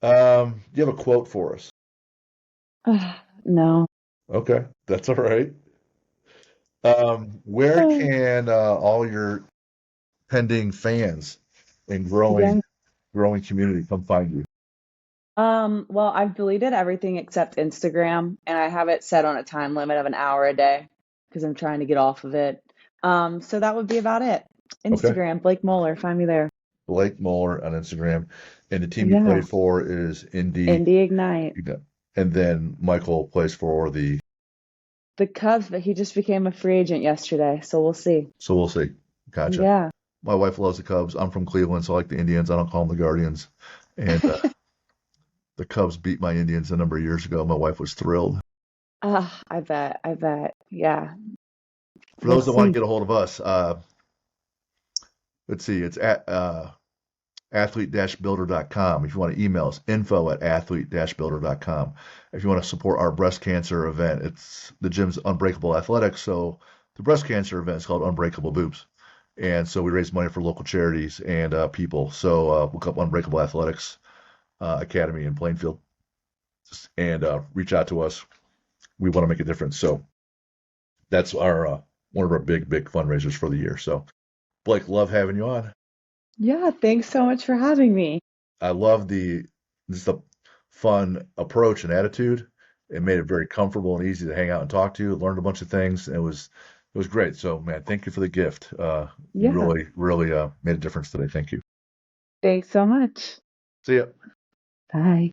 Do you have a quote for us? No. Okay, that's all right. Where can all your pending fans and Yeah. growing community come find you? Well, I've deleted everything except Instagram, and I have it set on a time limit of an hour a day because I'm trying to get off of it. So that would be about it. Okay, Instagram, Blake Moeller, find me there. Blake Mohler on Instagram, and the team you Yeah, played for is Indy, Indy Ignite. and then Michael plays for the. The Cubs, but he just became a free agent yesterday, so we'll see. So we'll see. Gotcha. Yeah. My wife loves the Cubs. I'm from Cleveland, so I like the Indians. I don't call them the Guardians. And the Cubs beat my Indians a number of years ago. My wife was thrilled. Ah, I bet. Yeah, For we'll those that want to see. get a hold of us, let's see, it's at athlete-builder.com. If you want to email us, info@athlete-builder.com. If you want to support our breast cancer event, it's the gym's Unbreakable Athletics. So the breast cancer event is called Unbreakable Boobs. And so we raise money for local charities and people. So look up Unbreakable Athletics Academy in Plainfield and reach out to us. We want to make a difference. So that's our one of our big fundraisers for the year. So Blake, love having you on. Yeah, thanks so much for having me. I love the just the fun approach and attitude. It made it very comfortable and easy to hang out and talk to you. Learned a bunch of things. It was great. So man, thank you for the gift. You Yeah, really made a difference today. Thank you. thanks so much. See ya. Bye.